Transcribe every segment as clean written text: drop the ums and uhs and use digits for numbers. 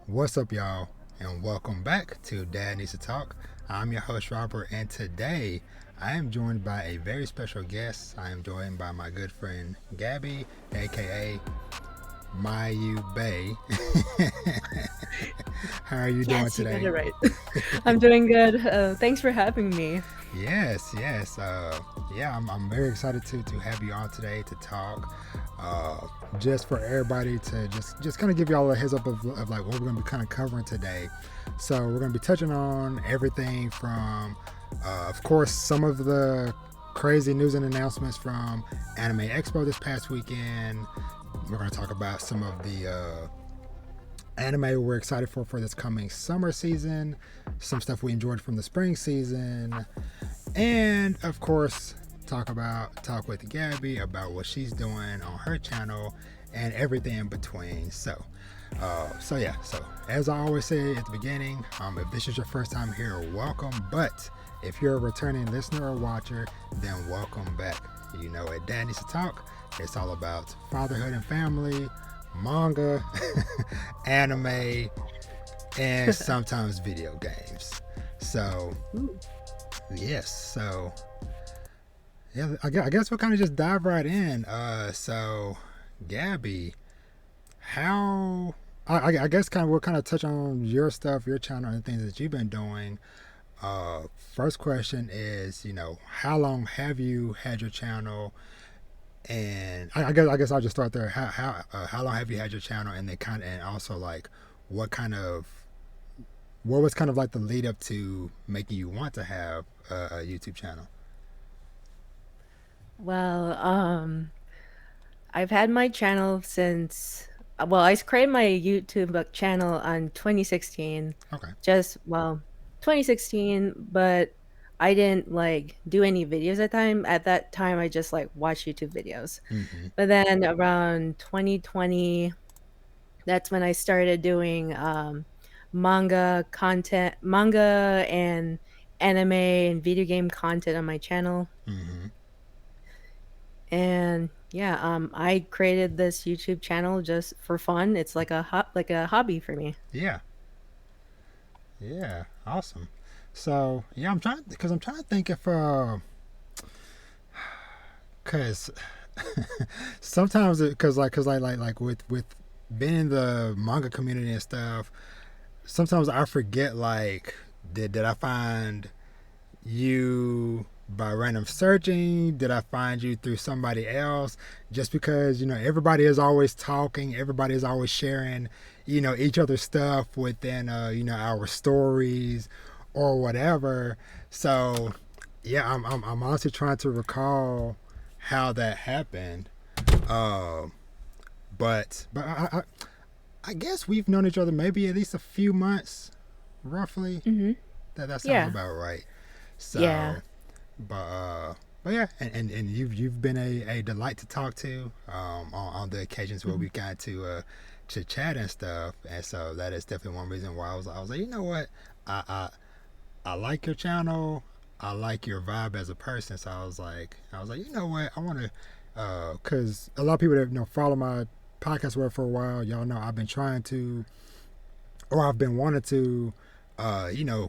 What's up, y'all, and welcome back to Dad Needs to Talk. I'm your host, Robert, and today I am joined by a very special guest. I am joined by my good friend Gabby, aka myubae. How are you doing Yes, you got today? it right. I'm doing good. Thanks for having me. Yes. Yeah, I'm very excited to have you on today to talk. Uh, just for everybody to just kind of give y'all a heads up of like what we're gonna be kind of covering today. So we're gonna be touching on everything from, of course, some of the crazy news and announcements from Anime Expo this past weekend. We're gonna talk about some of the anime we're excited for this coming summer season, some stuff we enjoyed from the spring season, and of course talk with Gabby about what she's doing on her channel and everything in between. So as I always say at the beginning, if this is your first time here, welcome. But if you're a returning listener or watcher, then welcome back. You know, at Dad Needs to Talk, it's all about fatherhood and family, manga, anime, and sometimes video games. So Ooh. yes, yeah, I guess we'll kind of just dive right in. Gabby, how? I guess kind of we'll kind of touch on your stuff, your channel, and things that you've been doing. First question is, how long have you had your channel? And I guess I'll just start there. How long have you had your channel? And then and also like what kind of what was kind of like the lead up to making you want to have a YouTube channel? Well, I've had my channel since, I created my YouTube channel on 2016. Okay. Just, 2016, but I didn't like do any videos at time. At that time, I just like watched YouTube videos. Mm-hmm. But then around 2020, that's when I started doing manga and anime and video game content on my channel. Mm-hmm. And yeah, I created this YouTube channel just for fun. It's like like a hobby for me. Yeah. Yeah. Awesome. So yeah, I'm trying to think if cause sometimes cause like with being in the manga community and stuff, sometimes I forget like did I find you by random searching? Did I find you through somebody else? Just because everybody is always talking, everybody is always sharing, each other's stuff within our stories or whatever. So yeah, I'm honestly trying to recall how that happened. Uh, but I guess we've known each other maybe at least a few months, roughly. Hmm. That sounds Yeah, about right. yeah. So, but uh, but yeah, and you've been a delight to talk to on the occasions where Mhm. we got to chat and stuff, and so that is definitely one reason why I was like, you know what, I I, I like your channel, I like your vibe as a person, so I was like, you know what, I want to, because a lot of people that follow my podcast work for a while, y'all know I've been trying to, or I've been wanting to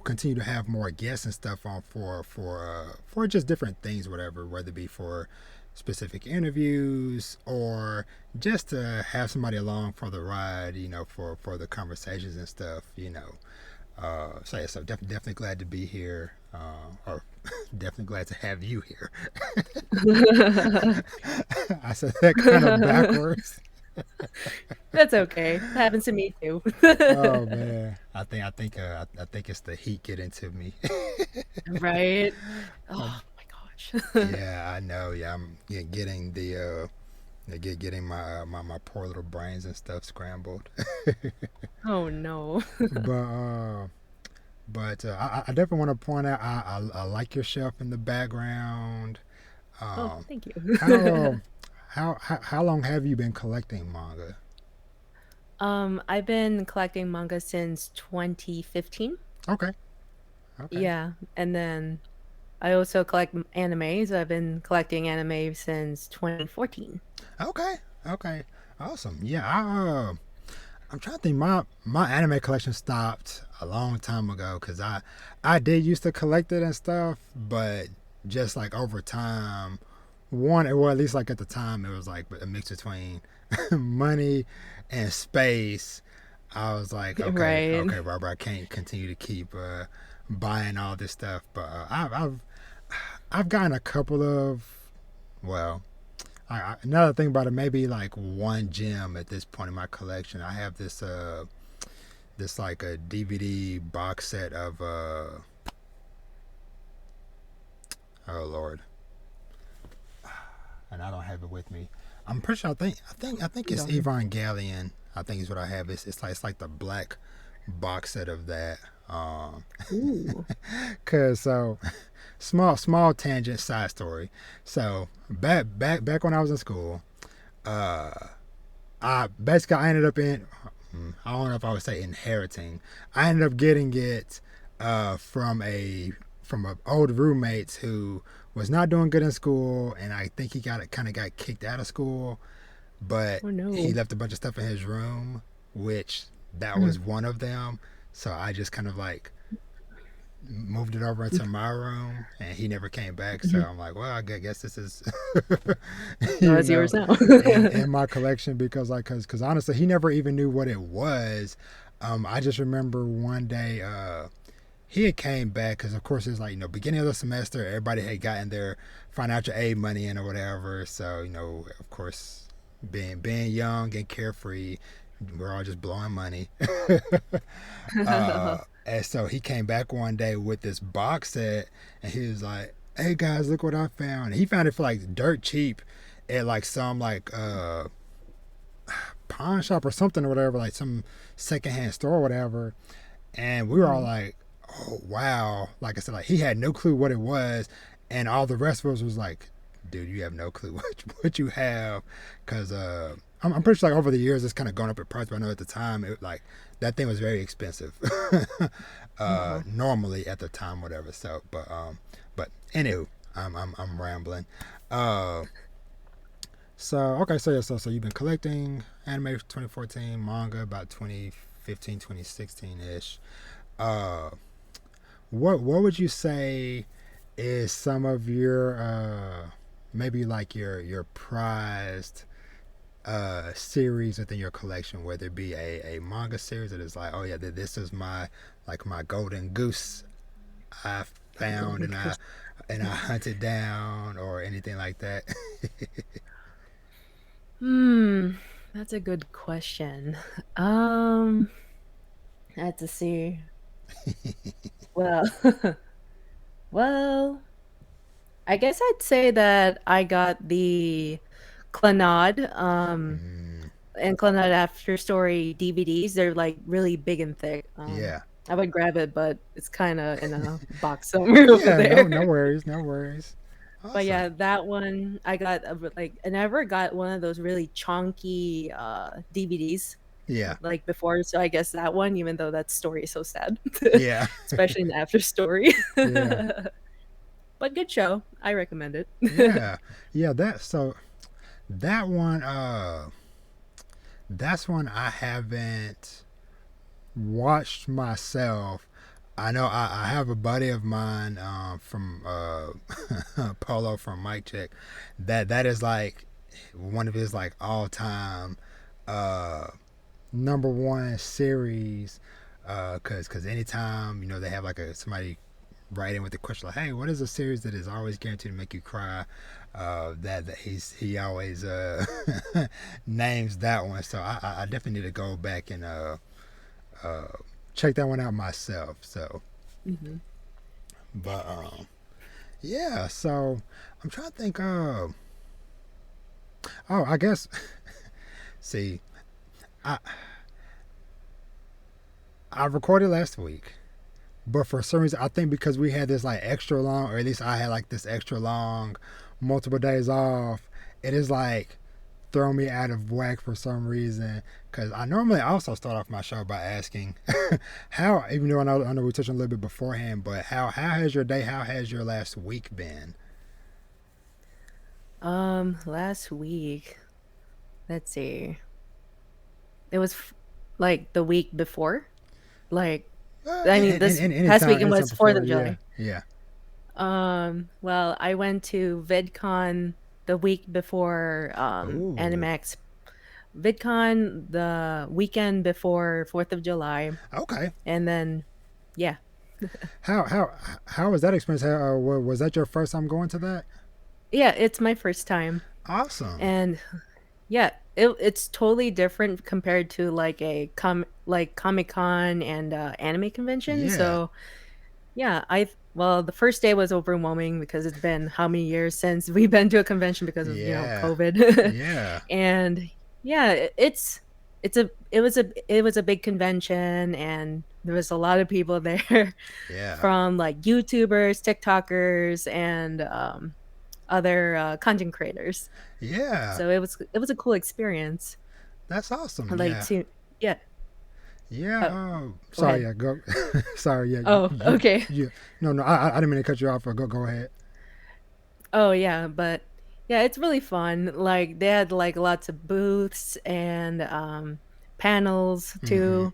continue to have more guests and stuff on for just different things, whatever, whether it be for specific interviews or just to have somebody along for the ride, for the conversations and stuff. So yeah, so definitely glad to be here, or definitely glad to have you here. I said that kind of backwards. That's okay. That happens to me too. Oh man, I think it's the heat getting to me. Right? Oh Um, my gosh. Yeah, I know. Yeah, I'm getting getting my poor little brains and stuff scrambled. Oh no. but I definitely want to point out I like your shelf in the background. Oh, Um, thank you. how how long have you been collecting manga? I've been collecting manga since 2015. Okay, okay. Yeah, and then I also collect animes. I've been collecting anime since 2014. Okay, okay, awesome. Yeah, I'm trying to think. My anime collection stopped a long time ago because I did used to collect it and stuff, but just like over time, one well at least like at the time it was like a mix between money and space. I was like, okay, Right. okay, Barbara, I can't continue to keep buying all this stuff, but I've gotten a couple of well another thing about it, maybe like one gem at this point in my collection. I have this like a DVD box set of oh Lord, and I don't have it with me. I'm pretty sure I think You it's don't. Evangelion. I think is what I have. It's like the black box set of that. Um, Ooh. Cause so small tangent side story. So back when I was in school, uh, I ended up in I don't know if I would say inheriting. I ended up getting it from a old roommates who was not doing good in school, and I think he got kicked out of school, but Oh he no. left a bunch of stuff in his room, which that Mm. was one of them. So I just kind of like moved it over into my room, and he never came back. So Mhm. I'm like, well, I guess this is, No, you it's know, yours now. in my collection because like because honestly, he never even knew what it was. I just remember one day he had came back because of course it's like beginning of the semester, everybody had gotten their financial aid money in or whatever. So of course, being young and carefree, we're all just blowing money. And so he came back one day with this box set, and he was like, "Hey guys, look what I found." And he found it for like dirt cheap at like some like pawn shop or something or whatever, like some secondhand store or whatever. And we were all Mhm. like, "Oh wow!" Like I said, like he had no clue what it was, and all the rest of us was like, "Dude, you have no clue what you have," because I'm pretty sure like over the years it's kind of gone up in price. But I know at the time it like that thing was very expensive, Uh-huh. normally at the time, whatever. So, but anywho, I'm rambling. Uh, so okay, so yeah, so you've been collecting anime 2014, manga about 2015, 2016 ish. Uh, what would you say is some of your maybe like your prized series within your collection, whether it be a manga series that is like, oh yeah, this is my like my golden goose I found Golden Goose. and I hunted down or anything like that. Hmm, that's a good question. Um, I have to see. Well, well, I guess I'd say that I got the Clannad, Mm, and Clannad After Story DVDs. They're like really big and thick. yeah, I would grab it, but it's kind of in a box somewhere over yeah, there. no worries, no worries. But Awesome. yeah, that one I got like I never got one of those really chunky DVDs Yeah, like before, so I guess that one, even though that story is so sad, yeah, especially in the after story. yeah, But good show. I recommend it. yeah, yeah. That one, that's one I haven't watched myself. I know I have a buddy of mine from Polo from Mike Check that is like one of his like all time uh, number one series because anytime they have like a somebody write in with the question like, hey, what is a series that is always guaranteed to make you cry? That he always names that one. So I definitely need to go back and uh, check that one out myself. So, Mhm. but yeah. So I'm trying to think. Oh, I guess. See, I I recorded last week, but for some reason, I think because we had this like extra long, or at least I had like this extra long, multiple days off. It is like throw me out of whack for some reason. Because I normally also start off my show by asking how, even though I know we touched on a little bit beforehand, but how has your day, how has your last week been? Last week, let's see. It was like the week before. Like, I mean, this past weekend Anytime was 4th before, of yeah, July. yeah. Well, I went to VidCon the week before Anime Ooh, Expo. VidCon the weekend before 4th of July, okay. and then yeah. How how how was that experience? Was that your first time going to that? Yeah, it's my first time. Awesome. And yeah, it's totally different compared to like like Comic-Con and anime convention. Yeah, So, yeah, well, the first day was overwhelming because it's been how many years since we've been to a convention because of, yeah, COVID. yeah, And yeah, it was a big convention, and there was a lot of people there yeah, from like YouTubers, TikTokers, and other content creators. yeah. So it was a cool experience. That's awesome. Like Yeah, to yeah. yeah. Oh, go Sorry. ahead. Yeah, go. Sorry. Yeah, Oh, okay. No, no. I didn't mean to cut you off. Go ahead. Oh yeah, but yeah, it's really fun. Like they had like lots of booths and panels Mm-hmm. too.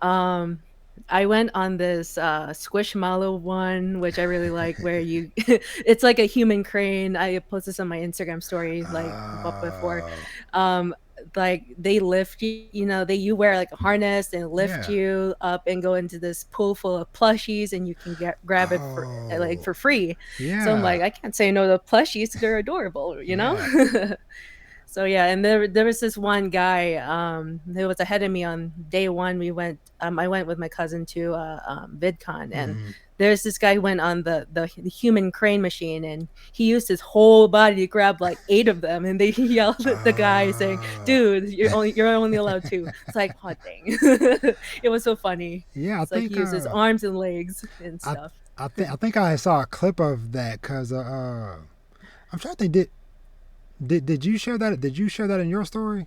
Um, I went on this Squishmallow one, which I really like, where you it's like a human crane. I posted this on my Instagram story like before. Oh, Um, like they lift you, you wear like a harness and lift yeah. you up and go into this pool full of plushies, and you can grab it for like Oh, for free. So I'm like, yeah, I can't say no to plushies. They're adorable. yeah. So yeah, and there was this one guy who was ahead of me on day one. I went with my cousin to VidCon, and Mm-hmm. there's this guy who went on the human crane machine, and he used his whole body to grab like 8 of them, and they yelled at the guy saying, Oh, "Dude, you're only allowed two." It's like, oh dang. It was so funny. yeah. I It's like he think used his arms and legs and I stuff. I think I saw a clip of that because I'm trying to think. Did you share that? Did you share that in your story?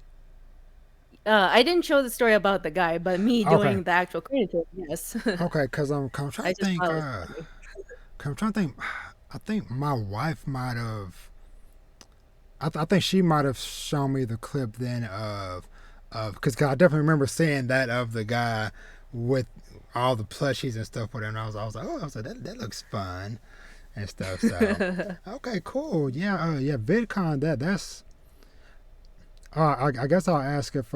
I didn't show the story about the guy, but me Okay, doing the actual crane tour, yes. okay. Because I'm trying I to just think. thought it was funny. 'Cause I'm trying to think. I think my wife might have. I think she might have shown me the clip then of because I definitely remember seeing that of the guy with all the plushies and stuff with him. And I was like, that looks fun and stuff. So okay, cool. Yeah, yeah. VidCon. That's. I guess I'll ask if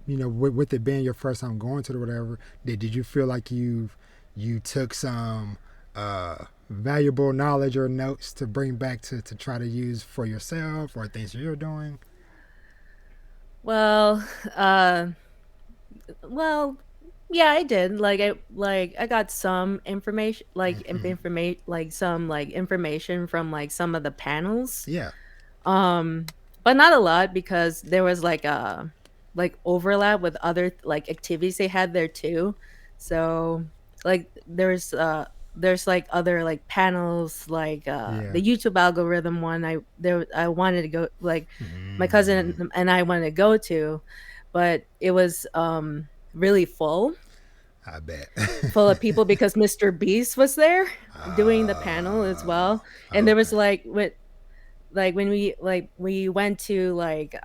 with it being your first time going to it or whatever, did you feel like you took some valuable knowledge or notes to bring back to try to use for yourself or things you're doing? Well, well, yeah, I did. I got some information, Mm-hmm. some like information from like some of the panels. Yeah. Um, but not a lot because there was like overlap with other like activities they had there too. So like there's like other like panels like Yeah. the YouTube algorithm one I wanted to go, like my Mm, cousin and I wanted to go to, but it was really I bet. full of people because Mr. Beast was there doing the panel as Oh, well. And there was okay. like when we went to like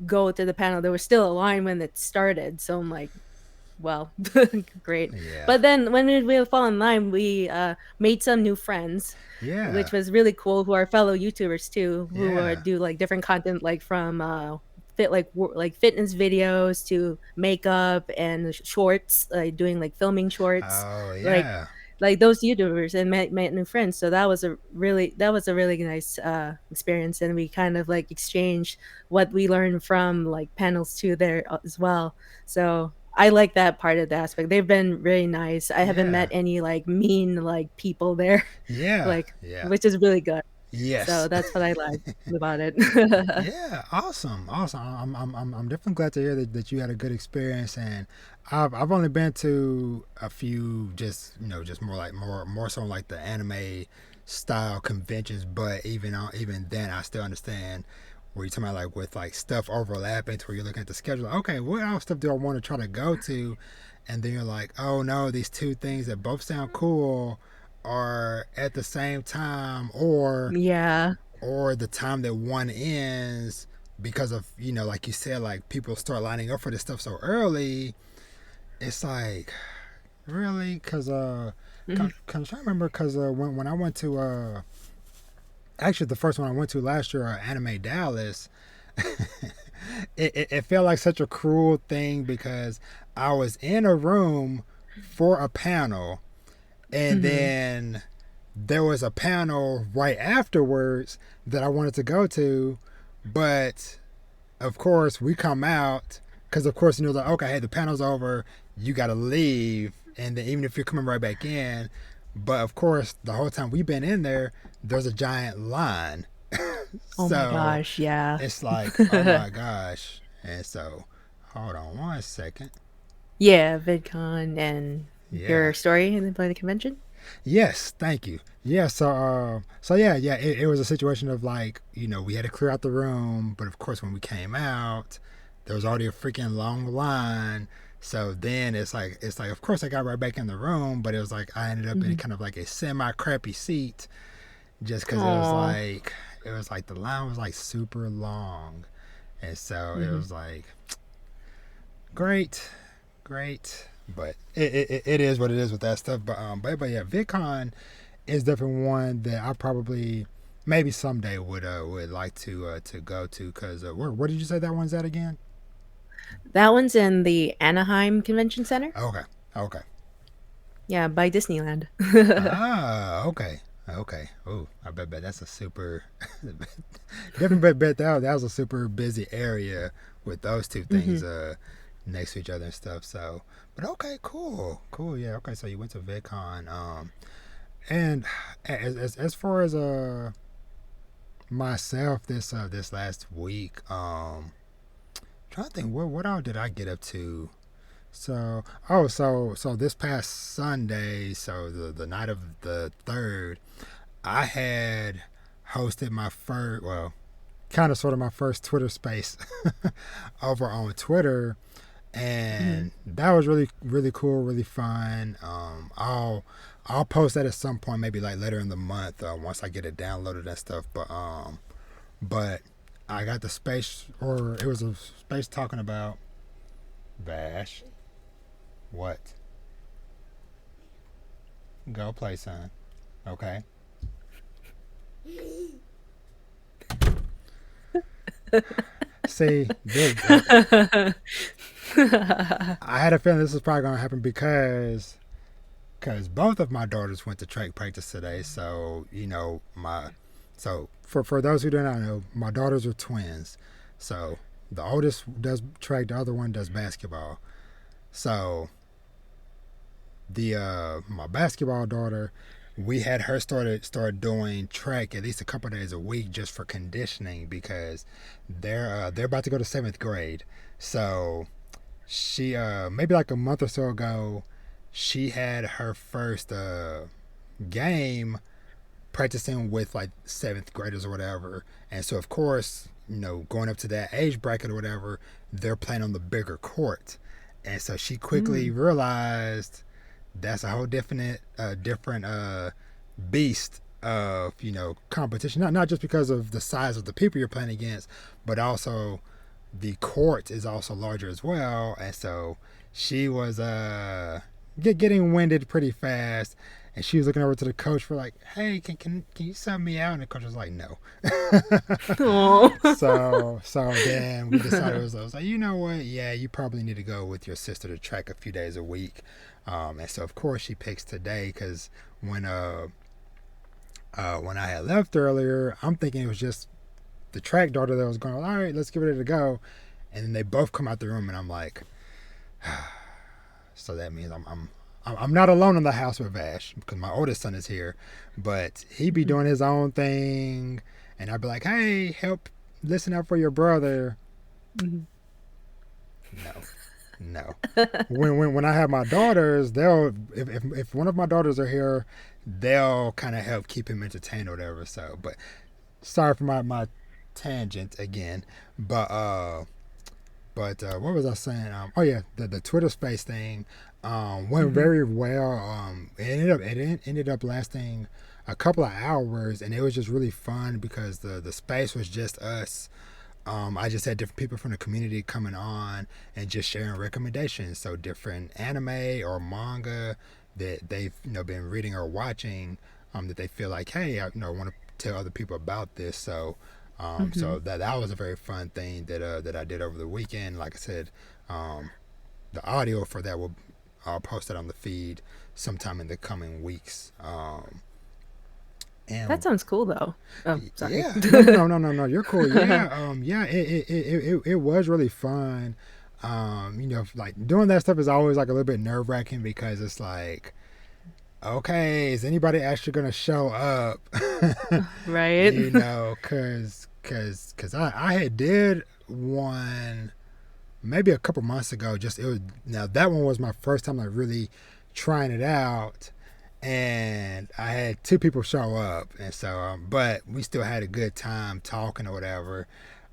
go to the panel, there was still a line when it started, so I'm like, well, great. Yeah. But then when we fall in line, we made some new friends, Yeah. which was really cool, who are fellow YouTubers too, who Yeah. do like different content, like from like fitness videos to makeup and shorts, like doing like filming shorts, Oh, like yeah. those YouTubers, and met new friends. So that was a really nice experience, and we kind of like exchanged what we learned from like panels too there as well. So I like that part of the aspect. They've been really nice. I haven't met Yeah. any like mean like people there, Yeah. like, Yeah. which is really good. So Yes. that's what I like about it. Yeah, awesome, awesome. I'm definitely glad to hear that you had a good experience, and I've only been to a few, just just more so like the anime style conventions, but even then, I still understand where you're talking about like with like stuff overlapping to where you're looking at the schedule. Okay, what else stuff do I want to try to go to? And then you're like, oh no, these two things that both sound cool are at the same time, Yeah. or the time that one ends because of like you said, like people start lining up for this stuff so early. It's like really because Mhm. I'm trying to remember because when I went to actually the first one I went to last year, Anime Dallas, it felt like such a cruel thing because I was in a room for a panel, and Mhm. then there was a panel right afterwards that I wanted to go to, but of course we come out because of course like okay, hey, the panel's over, you got to leave, and then even if you're coming right back in, but of course the whole time we've been in there, there's a giant line. Oh my So gosh, yeah. it's like, oh my gosh. And so, hold on one second. Yeah, VidCon and Yeah. your story in the convention? Yes, thank you. Yeah, so yeah, it was a situation of like, we had to clear out the room, but of course when we came out, there was already a freaking long line. So then it's like of course I got right back in the room, but it was like I ended up in Mhm. kind of like a semi crappy seat just cuz Aw. it was like the line was like super long. And so it Mhm. was like great, great, but it is what it is with that stuff. But yeah, VidCon is definitely one that I probably maybe someday would like to go to because where did you say that one's at again? That one's in the Anaheim Convention Center. Okay, okay, Yeah, by Disneyland. okay, okay. Oh, I bet that's a super definitely bet that was a super busy area with those two things Mhm. next to each other and stuff. So, but okay, cool, yeah. Okay, so you went to VidCon, and as far as myself this last week, trying to think what all did I get up to. So so this past Sunday, so the night of the third, I had hosted my first, well, kind of sort of my first Twitter space over on Twitter, Mhm. and that was really cool, really fun. I'll post that at some point, maybe like later in the month, once I get it downloaded and stuff. But I got the space, or it was a space talking about Vash. What? Go play, son. Okay. See, I had a feeling this was probably gonna happen because both of my daughters went to track practice today. So for those who do not know, my daughters are twins. So the oldest does track, the other one does basketball. So the my basketball daughter, we had her start doing track at least a couple of days a week just for conditioning because they're about to go to seventh grade. So she maybe like a month or so ago, she had her first game practicing with like seventh graders or whatever. And so of course, going up to that age bracket or whatever, they're playing on the bigger court. And so she quickly Mm. realized that's a whole different beast of competition. Not just because of the size of the people you're playing against, but also the court is also larger as well. And so she was getting winded pretty fast, and she was looking over to the coach for like, hey, can you sub me out? And the coach was like, no. Aw. So then we decided, I was like, you know what? Yeah, you probably need to go with your sister to track a few days a week. And so of course she picks today because when when I had left earlier, I'm thinking it was just the track daughter that was going, all right, let's give it a go. And then they both come out the room, and I'm like, so that means I'm not alone in the house with Vash because my oldest son is here, but he be Mhm. doing his own thing, and I'd be like, hey, help, listen out for your brother. Mhm. No, no. When I have my daughters, they'll if one of my daughters are here, they'll kind of help keep him entertained or whatever. So, but sorry for my tangent again. But what was I saying? Oh yeah, the Twitter Space thing went Mhm. very well. It ended up lasting a couple of hours, and it was just really fun because the space was just us. I just had different people from the community coming on and just sharing recommendations. So different anime or manga that they've been reading or watching, that they feel like, hey, I want to tell other people about this. So Mhm. that was a very fun thing that I did over the weekend. Like I said, um, the audio for that will I'll post it on the feed sometime in the coming weeks. That And sounds cool though. Oh, sorry. yeah, no, you're cool. Yeah, yeah, it was really fun. Like doing that stuff is always like a little bit nerve wracking because it's like, okay, is anybody actually gonna show up? Right? Cause I had did one maybe a couple months ago. Just it was now that one was my first time like really trying it out, and I had two people show up, and so but we still had a good time talking or whatever.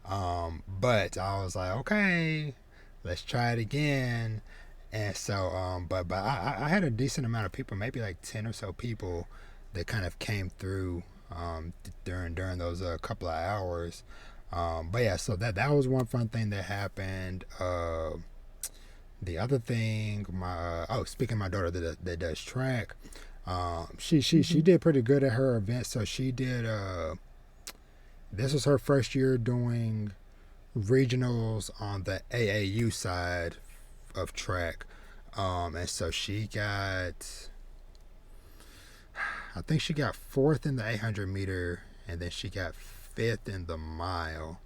But I was like, okay, let's try it again. And so, but I had a decent amount of people, maybe like 10 or so people that kind of came through during those couple of hours. But yeah, so that was one fun thing that happened. The other thing, speaking of my daughter that does track, she Mhm. did pretty good at her event. So she did. This was her first year doing regionals on the AAU side of track, and so she got. I think she got fourth in the 800 meter, and then she got fifth in the mile.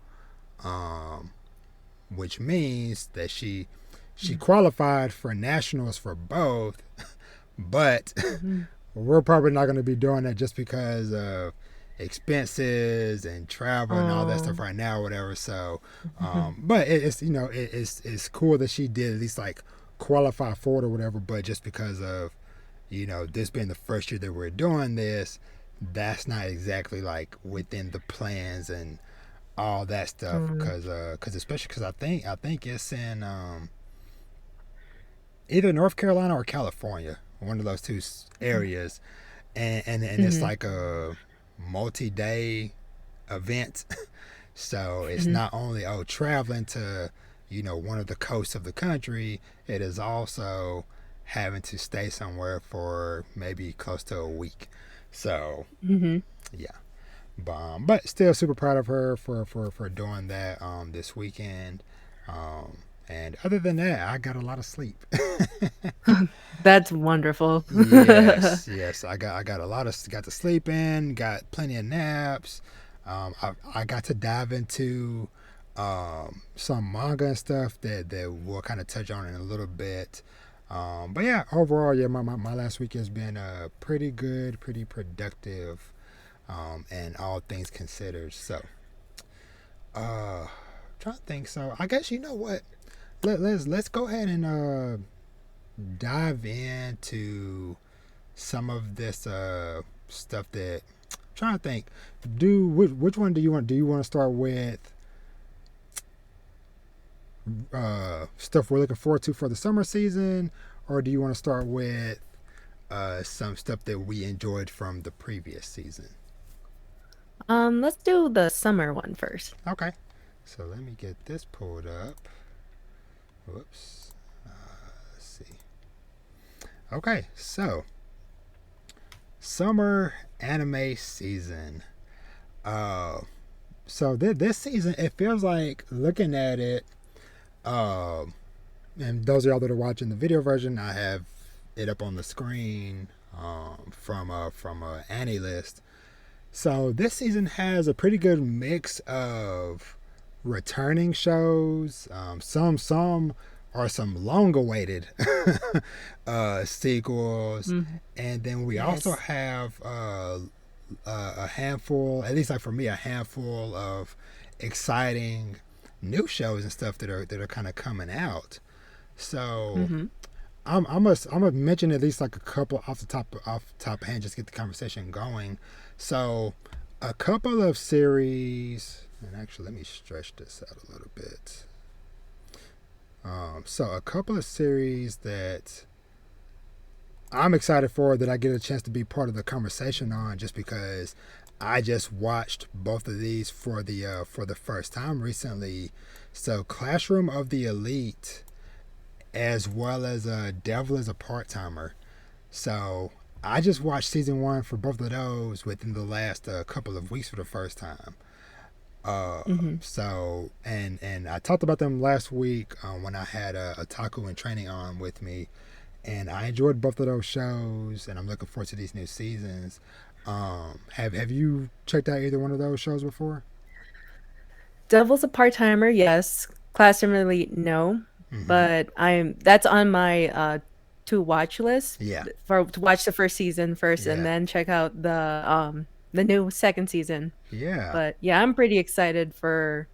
Um, which means that she qualified for nationals for both, but Mhm. we're probably not going to be doing that just because of expenses and travel and all that stuff Oh. right now or whatever. So but it's it's cool that she did at least like qualify for it or whatever, but just because of this being the first year that we're doing this, that's not exactly like within the plans and all that stuff Mm. because especially because I think it's in either North Carolina or California, one of those two areas, and it's Mhm. like a multi-day event. So it's Mhm. not only traveling to one of the coasts of the country, it is also having to stay somewhere for maybe close to a week. So Mhm. yeah, but still super proud of her for doing that this weekend. Um, and other than that, I got a lot of sleep. That's wonderful. Yes. I got a lot of got to sleep in, got plenty of naps. I got to dive into some manga and stuff that we'll kind of touch on in a little bit. But yeah, overall, yeah, my last week has been pretty good, pretty productive, and all things considered. So, trying to think. So, I guess you know what. Let's go ahead and dive into some of this stuff that I'm trying to think. Which one do you want? Do you want to start with stuff we're looking forward to for the summer season, or do you want to start with some stuff that we enjoyed from the previous season? Let's do the summer one first. Okay, so let me get this pulled up. Whoops. Let's see. Okay, so summer anime season. Uh, so this season, it feels like looking at it. Uh, and those of y'all that are watching the video version, I have it up on the screen from a Annie list. So this season has a pretty good mix of returning shows. Some are some long awaited sequels, Mhm. and then we also Yes. have a handful, at least like for me, a handful of exciting new shows and stuff that are kind of coming out. So Mhm. I'm gonna mention at least like a couple off the top of hand, just get the conversation going. So, a couple of series, and actually let me stretch this out a little bit. So a couple of series that I'm excited for that I get a chance to be part of the conversation on, just because I just watched both of these for the first time recently. So Classroom of the Elite, as well as Devil is a Part Timer. So I just watched season one for both of those within the last couple of weeks for the first time. Mhm. And I talked about them last week when I had a Taku in training on with me, and I enjoyed both of those shows, and I'm looking forward to these new seasons. Have you checked out either one of those shows before? Devil's a part-timer, yes. Classroom Elite, no. Mm-hmm. But I'm that's on my to watch list Yeah, for to watch the first season first and yeah, then check out the new second season. yeah, But yeah, I'm pretty excited for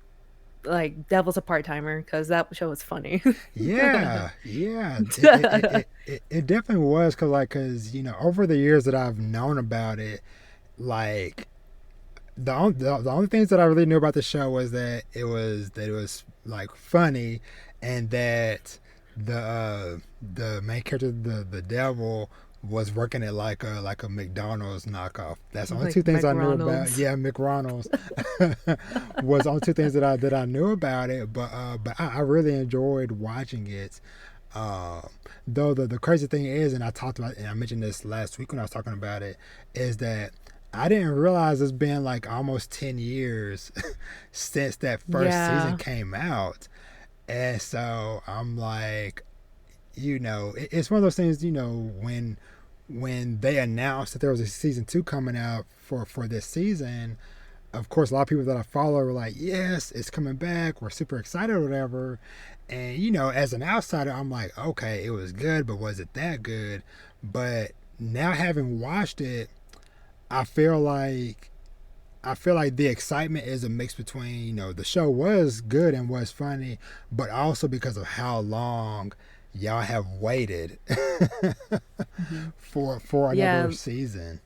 like Devil's a part-timer because that show was funny. yeah. It definitely was cause you know over the years that I've known about it, like the only things that I really knew about the show was that it was like funny, and that the main character, the devil, was working at like a McDonald's knockoff. That's the only two Like things I knew about. McRonald's. Yeah, McRonald's was the only two things that I knew about it. But I really enjoyed watching it. Um, though the crazy thing is, and I talked about, and I mentioned this last week when I was talking about it, is that I didn't realize it's been like almost 10 years since that first season Yeah. came out, and so I'm like, it's one of those things, when they announced that there was a season two coming out for this season. Of course, a lot of people that I follow were like, yes, it's coming back. We're super excited or whatever. And, as an outsider, I'm like, okay, it was good, but was it that good? But now having watched it, I feel like I feel like the excitement is a mix between, the show was good and was funny, but also because of how long y'all have waited Mhm. for another Yeah. season.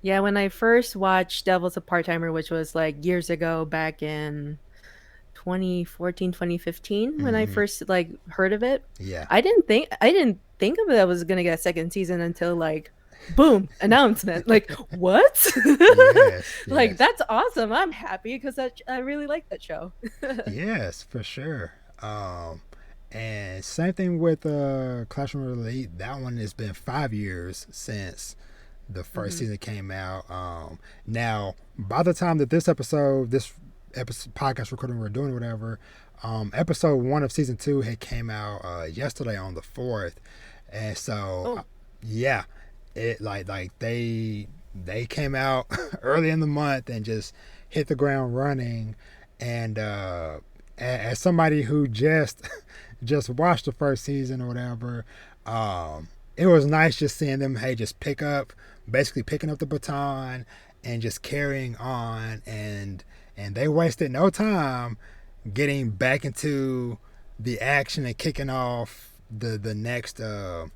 Yeah, when I first watched Devil's a Part-Timer, which was like years ago back in 2014, 2015, when I Mm-hmm. first like heard of it, Yeah. I didn't think of it I was gonna get a second season until like boom, announcement. Like, what? Yes. Like Yes. that's awesome. I'm happy because I really like that show. Yes, for sure. And same thing with Classroom Elite. That one has been 5 years since the first Mhm. season came out. Now, by the time that this episode podcast recording we're doing, whatever, episode one of season two had came out yesterday on the 4th, and so Oh, yeah, it like they came out early in the month and just hit the ground running, and as somebody who just just watched the first season or whatever, it was nice just seeing them, hey, just basically picking up the baton and just carrying on, and they wasted no time getting back into the action and kicking off the next uh,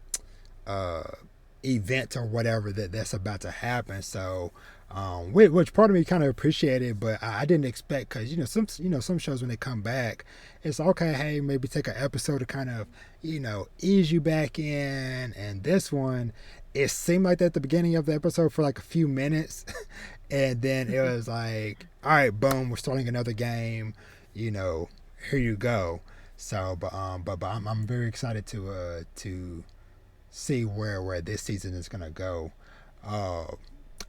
event or whatever that's about to happen. So, which part of me kind of appreciated, but I didn't expect, because some shows when they come back, it's okay. Hey, maybe take an episode to kind of ease you back in, and this one, it seemed like that at the beginning of the episode for like a few minutes, and then it was like, all right, boom, we're starting another game. You know, here you go. So, but I'm very excited to see where this season is gonna go. Uh,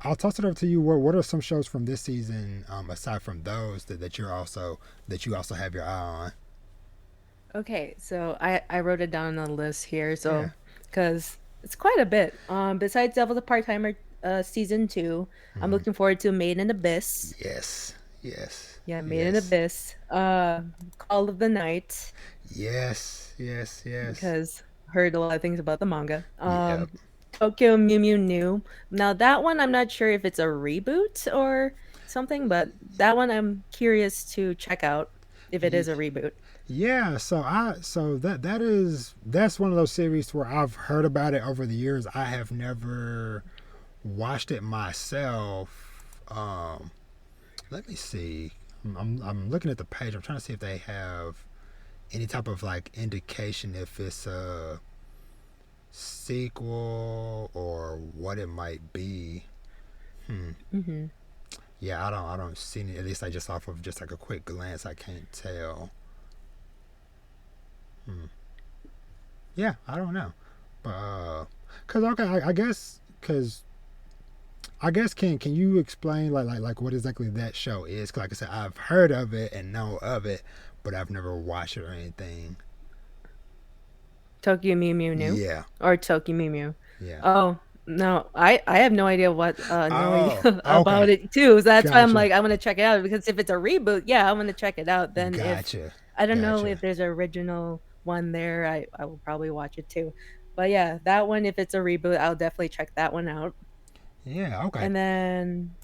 I'll toss it over to you. What are some shows from this season, aside from those that you also have your eye on? okay. So I wrote it down on the list here. Yeah. So because it's quite a bit. Besides Devil's a Part-Timer, season two, I'm Mm-hmm. looking forward to Made in Abyss. Yes. Yes. Yeah, Made in Yes. Abyss. Call of the Night, Yes. Yes. Yes. because heard a lot of things about the manga. Yep. Tokyo Mew Mew New. Now that one I'm not sure if it's a reboot or something, but that one I'm curious to check out. if it Ye- is a reboot. Yeah, so that's one of those series where I've heard about it over the years. I have never watched it myself. Let me see. I'm looking at the page. I'm trying to see if they have any type of like indication if it's a sequel or what it might be. Hmm. Hmm. Yeah, I don't see any. At least I just off of just like a quick glance, I can't tell. Hmm. Yeah, I don't know, but cause okay, I guess can you explain like what exactly that show is? 'Cause like I said, I've heard of it and know of it, but I've never watched it or anything. Tokyo Mew Mew new Yeah, or Tokyo Mew Mew. yeah. Oh no, I have no idea what no idea Oh, about okay. it too. So that's why I'm Gotcha. like I'm gonna check it out because if it's a reboot, yeah, I'm gonna check it out. Then if Gotcha. I don't know Gotcha. if there's an original one there, I will probably watch it too. But yeah, that one if it's a reboot, I'll definitely check that one out. Yeah, okay. And then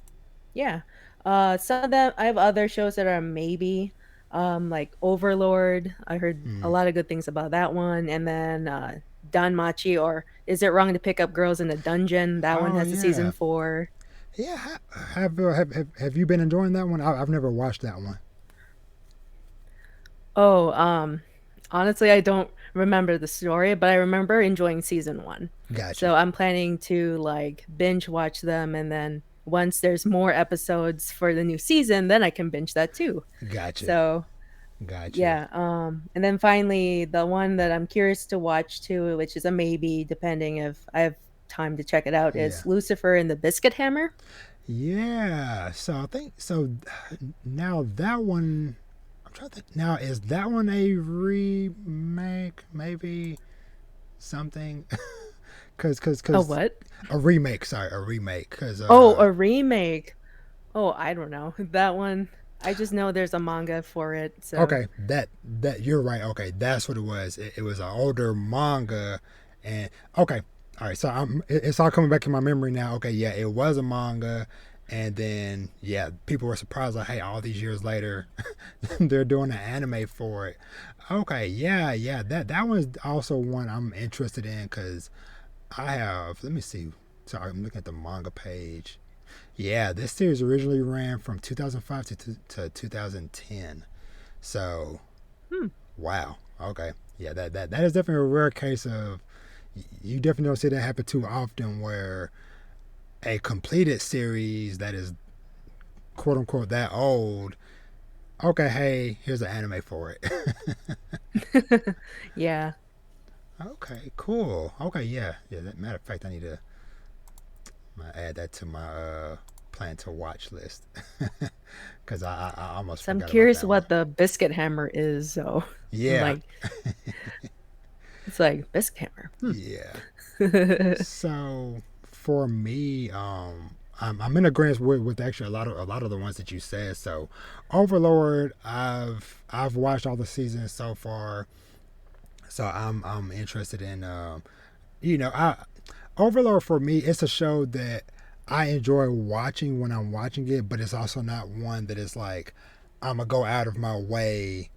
yeah. Some of them I have other shows that are maybe like Overlord. I heard a Mm. lot of good things about that one. And then Danmachi or Is It Wrong to Pick Up Girls in a Dungeon? That one Oh has a season yeah. 4. Yeah, have you been enjoying that one? I've never watched that one. Oh, honestly I don't remember the story, but I remember enjoying season 1. Gotcha. So I'm planning to like binge watch them and then once there's more episodes for the new season, then I can binge that too. Gotcha. So Gotcha. yeah, and then finally, the one that I'm curious to watch too, which is a maybe, depending if I have time to check it out, Yeah. is Lucifer and the Biscuit Hammer. Yeah. So I think so. Now that one, I'm trying to think. Now is that one a remake? Maybe something. Oh, Cause what? a remake. Sorry, a remake. Cause Oh, a remake. Oh, I don't know. That one, I just know there's a manga for it, so. okay, that you're right. Okay, that's what it was. It was an older manga, and okay, all right. So it's all coming back in my memory now. Okay, yeah, it was a manga, and then yeah, people were surprised like, hey, all these years later, they're doing an anime for it. Okay, yeah, yeah. That one's also one I'm interested in because I have. Let me see. Sorry, I'm looking at the manga page. Yeah, this series originally ran from 2005 to 2010. So, Hmm. wow. Okay. Yeah, that is definitely a rare case of you definitely don't see that happen too often where a completed series that is quote unquote that old, okay, hey, here's an anime for it. Yeah. Okay, cool. Okay, yeah. Yeah, matter of fact, I need to add that to my plan to watch list because I almost So I'm forgot about curious that one. what the Biscuit Hammer is, so Yeah. like it's like Biscuit Hammer. Yeah. Hmm. So for me, I'm in agreement with actually a lot of the ones that you said. So Overlord, I've watched all the seasons so far, so I'm interested in I Overlord for me, it's a show that I enjoy watching when I'm watching it, but it's also not one that is like I'm gonna go out of my way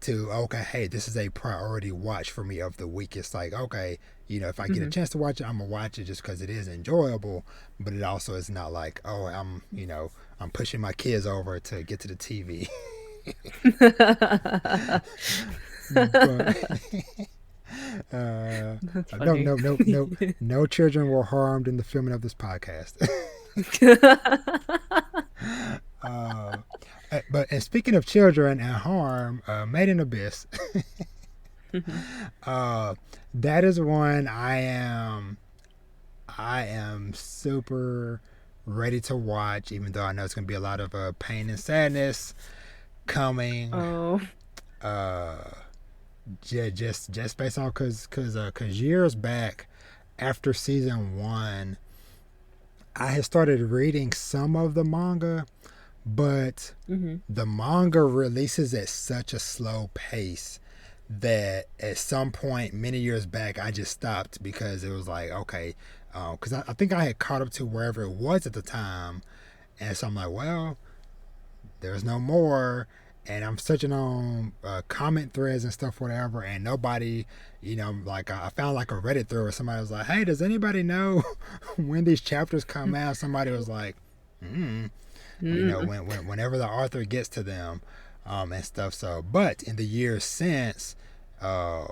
to okay, hey, this is a priority watch for me of the week. It's like okay, if I get a chance to watch it, I'm gonna watch it just because it is enjoyable. But it also is not like oh, I'm pushing my kids over to get to the TV. but uh, That's no, funny. no, no, no, no children were harmed in the filming of this podcast. uh, but and speaking of children and harm, Made in Abyss, Mhm. uh, that is one I am super ready to watch, even though I know it's gonna be a lot of pain and sadness coming. Oh. Uh, just based on cause years back after season one, I had started reading some of the manga, but Mhm. the manga releases at such a slow pace that at some point many years back I just stopped because it was like okay, because I think I had caught up to wherever it was at the time, and so I'm like, well, there's no more. and I'm searching on comment threads and stuff, whatever, and nobody, like I found like a Reddit thread where somebody was like, "Hey, does anybody know when these chapters come out?" Somebody was like, "Hmm." Mm. Whenever the author gets to them, and stuff. So, but in the years since, uh,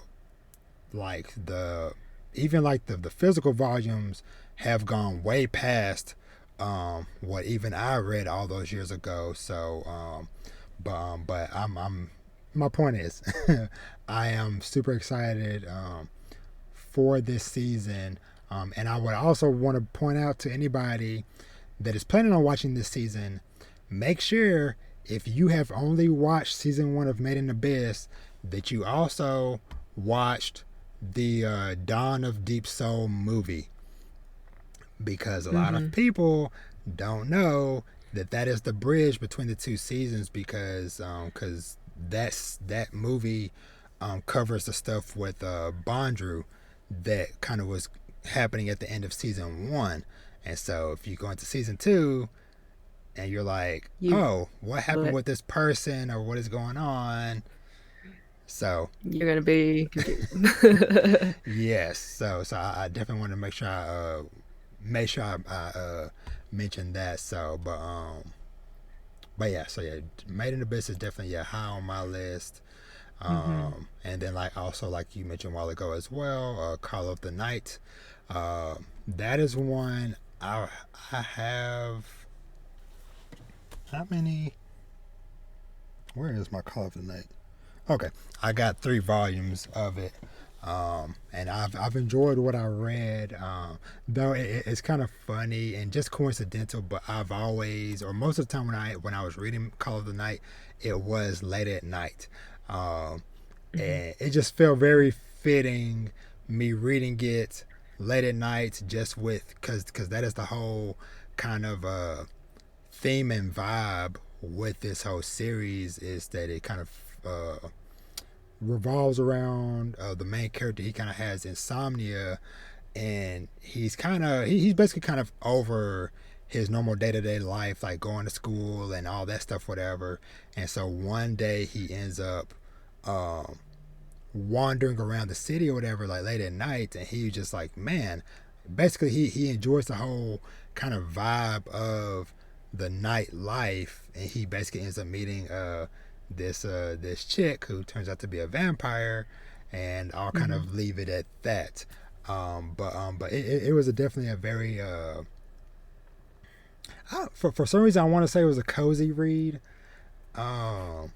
like the even like the physical volumes have gone way past what even I read all those years ago. So, but I'm my point is, I am super excited for this season. And I would also want to point out to anybody that is planning on watching this season, make sure if you have only watched season one of Made in Abyss, that you also watched the Dawn of Deep Soul movie, because a lot of Mhm. people don't know that that is the bridge between the two seasons, because that movie covers the stuff with Bondrew that kind of was happening at the end of season one. And so if you go into season two and you're like, You oh, what happened but with this person or what is going on? So you're gonna be confused. yes, so I definitely want to make sure I mention that. So, but yeah, so yeah, Made in Abyss is definitely high on my list. Mhm. And then like also like you mentioned a while ago as well, Call of the Night. That is one I have. How many? Where is my Call of the Night? Okay, I got 3 volumes of it, and I've enjoyed what I read. Though it's kind of funny and just coincidental, but I've always, or most of the time when I was reading Call of the Night, it was late at night, um, Mhm. and it just felt very fitting me reading it late at night, just with because that is the whole kind of theme and vibe with this whole series, is that it kind of revolves around the main character. He kind of has insomnia, and he's basically kind of over his normal day-to-day life, like going to school and all that stuff, whatever. And so one day he ends up um, wandering around the city or whatever, like late at night, and he was just like, man, basically he enjoys the whole kind of vibe of the nightlife, and he basically ends up meeting this chick who turns out to be a vampire, and I'll kind Mhm. of leave it at that. But it was definitely a very for some reason I want to say it was a cozy read. Um,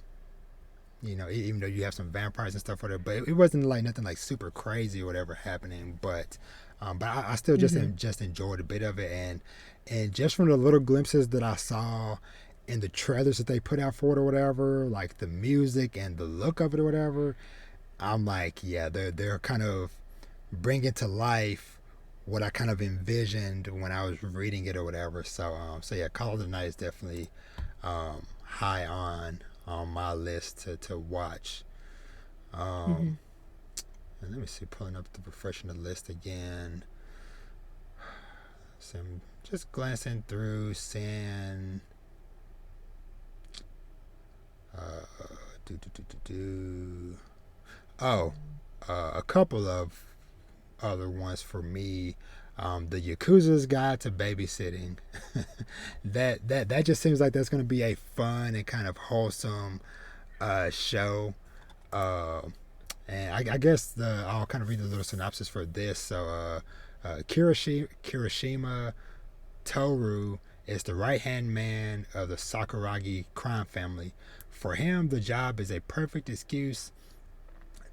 even though you have some vampires and stuff with it, but it wasn't like nothing like super crazy or whatever happening. But I still Mhm. just enjoyed a bit of it, and just from the little glimpses that I saw in the trailers that they put out for it or whatever, like the music and the look of it or whatever, I'm like, yeah, they're kind of bringing to life what I kind of envisioned when I was reading it or whatever. So yeah, Call of the Night is definitely high on my list to watch. Um, Mhm. and let me see, pulling up the refreshing the list again. So I'm just glancing through, seeing uh, do. Oh, a couple of other ones for me. The Yakuza's Guide to Babysitting. That just seems like that's going to be a fun and kind of wholesome show. Uh, And I guess I'll kind of read the little synopsis for this. So, Kirishima Toru is the right hand man of the Sakuragi crime family. For him, the job is a perfect excuse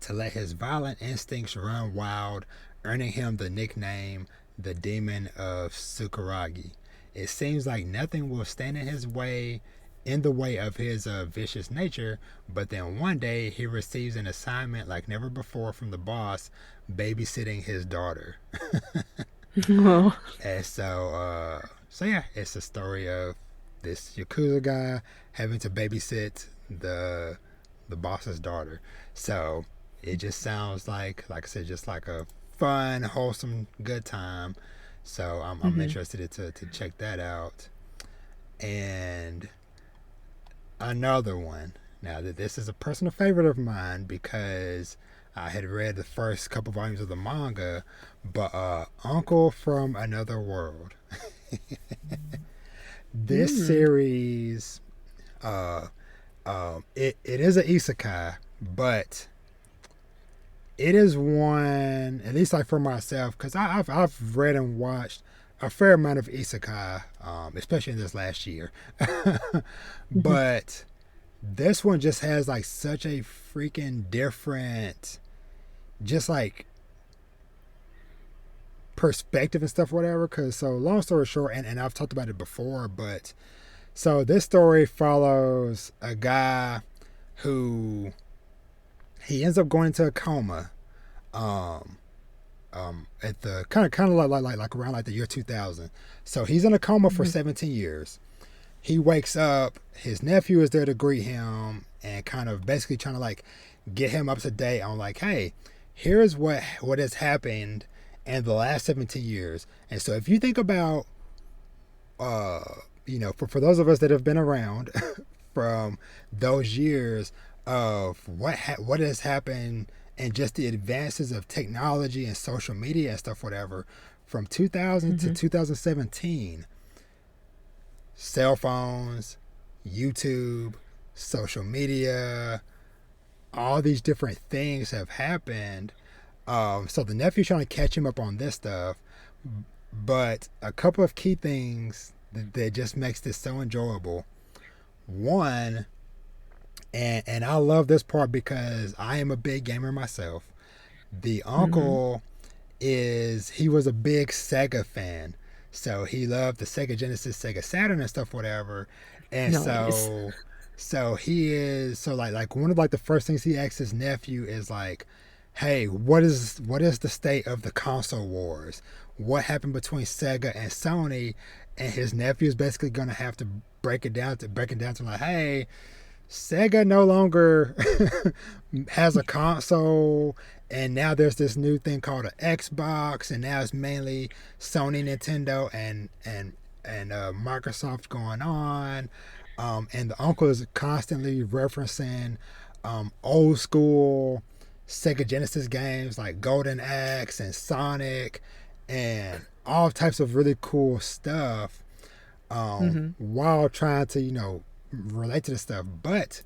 to let his violent instincts run wild, earning him the nickname the Demon of Sakuragi. It seems like nothing will stand in the way of his vicious nature, but then one day he receives an assignment like never before from the boss, babysitting his daughter. Oh. And so yeah, it's a story of this Yakuza guy having to babysit the boss's daughter. So it just sounds like I said, just like a fun, wholesome, good time. So I'm Mhm. interested to check that out. And another one. Now, this is a personal favorite of mine because I had read the first couple volumes of the manga, but Uncle from Another World. This Mm. series, uh, it is an isekai, but it is one, at least like for myself, because I've read and watched a fair amount of isekai, especially in this last year. Mhm. But this one just has like such a freaking different, just like perspective and stuff, whatever. Because so long story short, and I've talked about it before, but so this story follows a guy who he ends up going into a coma. Um, at the kind of like around like the year 2000. So he's in a coma for Mhm. 17 years. He wakes up. His nephew is there to greet him and kind of basically trying to like get him up to date on like, hey, here's what has happened in the last 17 years. And so if you think about, uh, for those of us that have been around from those years of what has happened and just the advances of technology and social media and stuff, whatever, from 2000 to Mhm. 2017, cell phones, YouTube, social media, all these different things have happened. So the nephew's trying to catch him up on this stuff, but a couple of key things that just makes this so enjoyable. One, and I love this part because I am a big gamer myself. The Mhm. uncle he was a big Sega fan. So he loved the Sega Genesis, Sega Saturn and stuff, whatever. And Nice. so he is so like one of like the first things he asks his nephew is like, hey, what is the state of the console wars? What happened between Sega and Sony? And his nephew is basically gonna have to break it down to like, hey, Sega no longer has a console, and now there's this new thing called an Xbox, and now it's mainly Sony, Nintendo, and Microsoft going on. And the uncle is constantly referencing old school Sega Genesis games like Golden Axe and Sonic, and all types of really cool stuff, Mhm. while trying to, relate to the stuff. But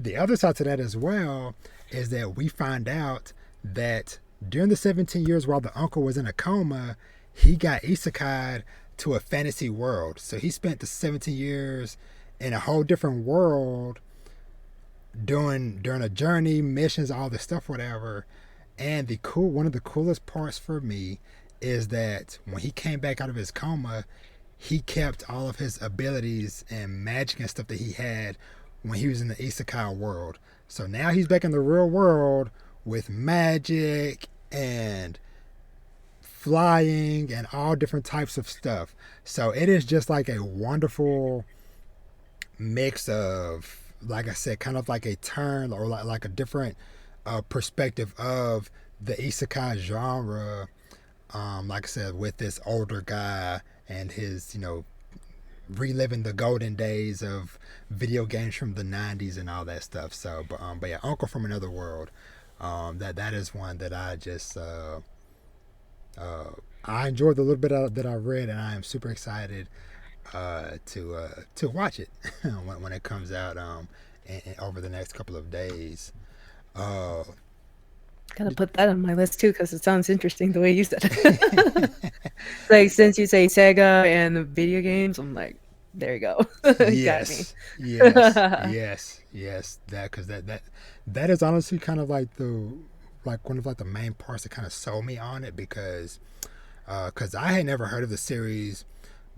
the other side to that as well is that we find out that during the 17 years while the uncle was in a coma, he got isekai'd to a fantasy world. So he spent the 17 years in a whole different world doing a journey, missions, all this stuff, whatever. And the one of the coolest parts for me is that when he came back out of his coma, he kept all of his abilities and magic and stuff that he had when he was in the isekai world. So now he's back in the real world with magic and flying and all different types of stuff. So it is just like a wonderful mix of, like I said, kind of like a turn or like a different perspective of the isekai genre. Like I said, with this older guy and his, reliving the golden days of video games from the 90s and all that stuff. So, but yeah, Uncle from Another World. That is one that uh, I enjoyed the little bit that I read, and I am super excited to watch it when it comes out over the next couple of days. Uh, Gotta put that on my list too, because it sounds interesting the way you said it. Like, since you say Sega and video games, I'm like, there you go. Got me. yes, yes, yes, yes. That is honestly kind of like one of like the main parts that kind of sold me on it because I had never heard of the series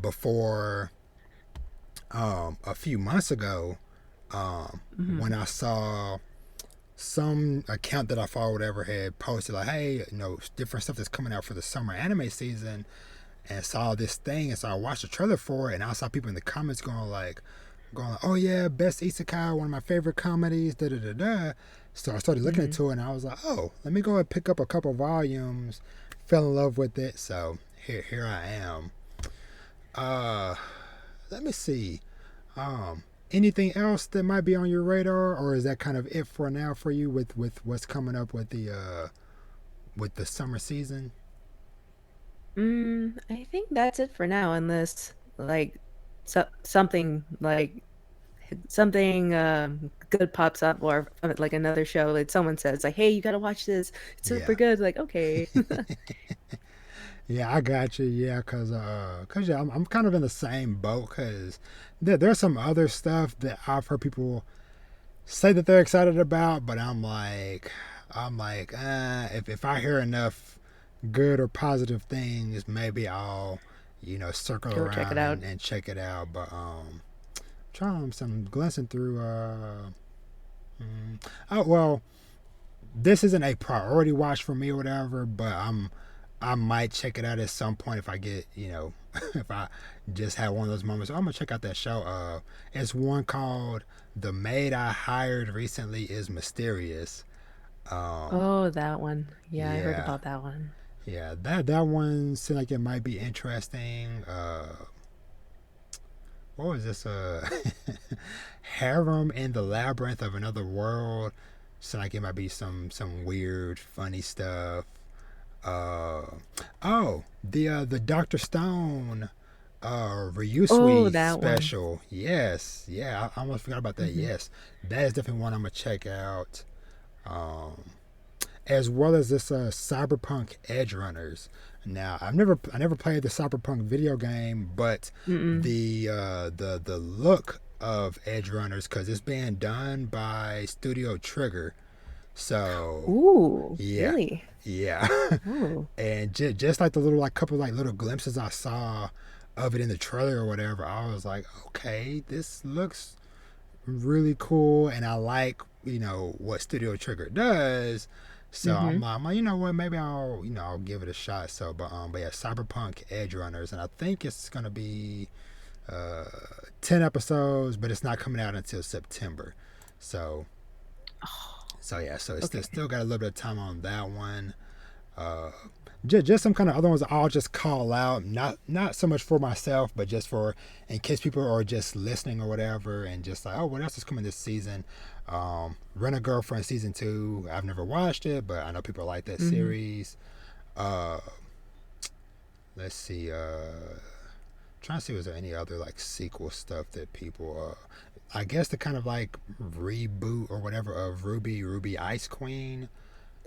before a few months ago, when Mhm. I saw some account that I follow, whatever, had posted like, hey, different stuff that's coming out for the summer anime season, and saw this thing, and so I watched the trailer for it, and I saw people in the comments going, oh yeah, best isekai, one of my favorite comedies, da da da da. So I started looking Mhm. into it, and I was like, oh, let me go and pick up a couple volumes. Fell in love with it, so here I am. Uh, Let me see. anything else that might be on your radar, or is that kind of it for now for you with what's coming up with the summer season? I think that's it for now, unless like something like something good pops up, or like another show, like someone says like, "Hey, you gotta watch this. It's super Yeah. good." Like, okay. Yeah, I got you. Yeah, cause yeah, I'm kind of in the same boat. Cause there's some other stuff that I've heard people say that they're excited about, but I'm like, if I hear enough good or positive things, maybe I'll, circle Go check it around out. and check it out. But trying some glancing through. Oh well, this isn't a priority watch for me or whatever, but I might check it out at some point if I get, if I just have one of those moments. I'm gonna check out that show. It's one called "The Maid I Hired Recently Is Mysterious." Um, Oh, that one. Yeah, I heard yeah, about that one. yeah, that one seemed like it might be interesting. What was this? Harem in the Labyrinth of Another World. Seemed like it might be some weird, funny stuff. Uh, oh, the Doctor Stone Oh, Ryusui that one. special. Yes, yeah, I almost forgot about that. Hmm. Yes, that is definitely one I'm gonna check out. Um, as well as this Cyberpunk Edge Runners. Now, I never played the Cyberpunk video game, but Mm-mm. the look of Edge Runners, because it's being done by Studio Trigger. So Ooh, yeah, really? yeah. Ooh. And just like the little like couple like little glimpses I saw of it in the trailer or whatever, I was like, okay, this looks really cool, and I like what Studio Trigger does. So Mm-hmm. I'm like, you know what, maybe I'll give it a shot. So but yeah, Cyberpunk Edge Runners, and I think it's gonna be uh 10 episodes, but it's not coming out until September. So yeah, so it's Okay. still got a little bit of time on that one. Uh, just some kind of other ones I'll just call out. Not so much for myself, but just for in case people are just listening or whatever, and just like, oh, what else is coming this season? Rent a Girlfriend season 2. I've never watched it, but I know people like that Mm-hmm. series. Uh, let's see. Trying to see was there any other like sequel stuff that people. I guess the kind of like reboot or whatever of Ruby Ice Queen.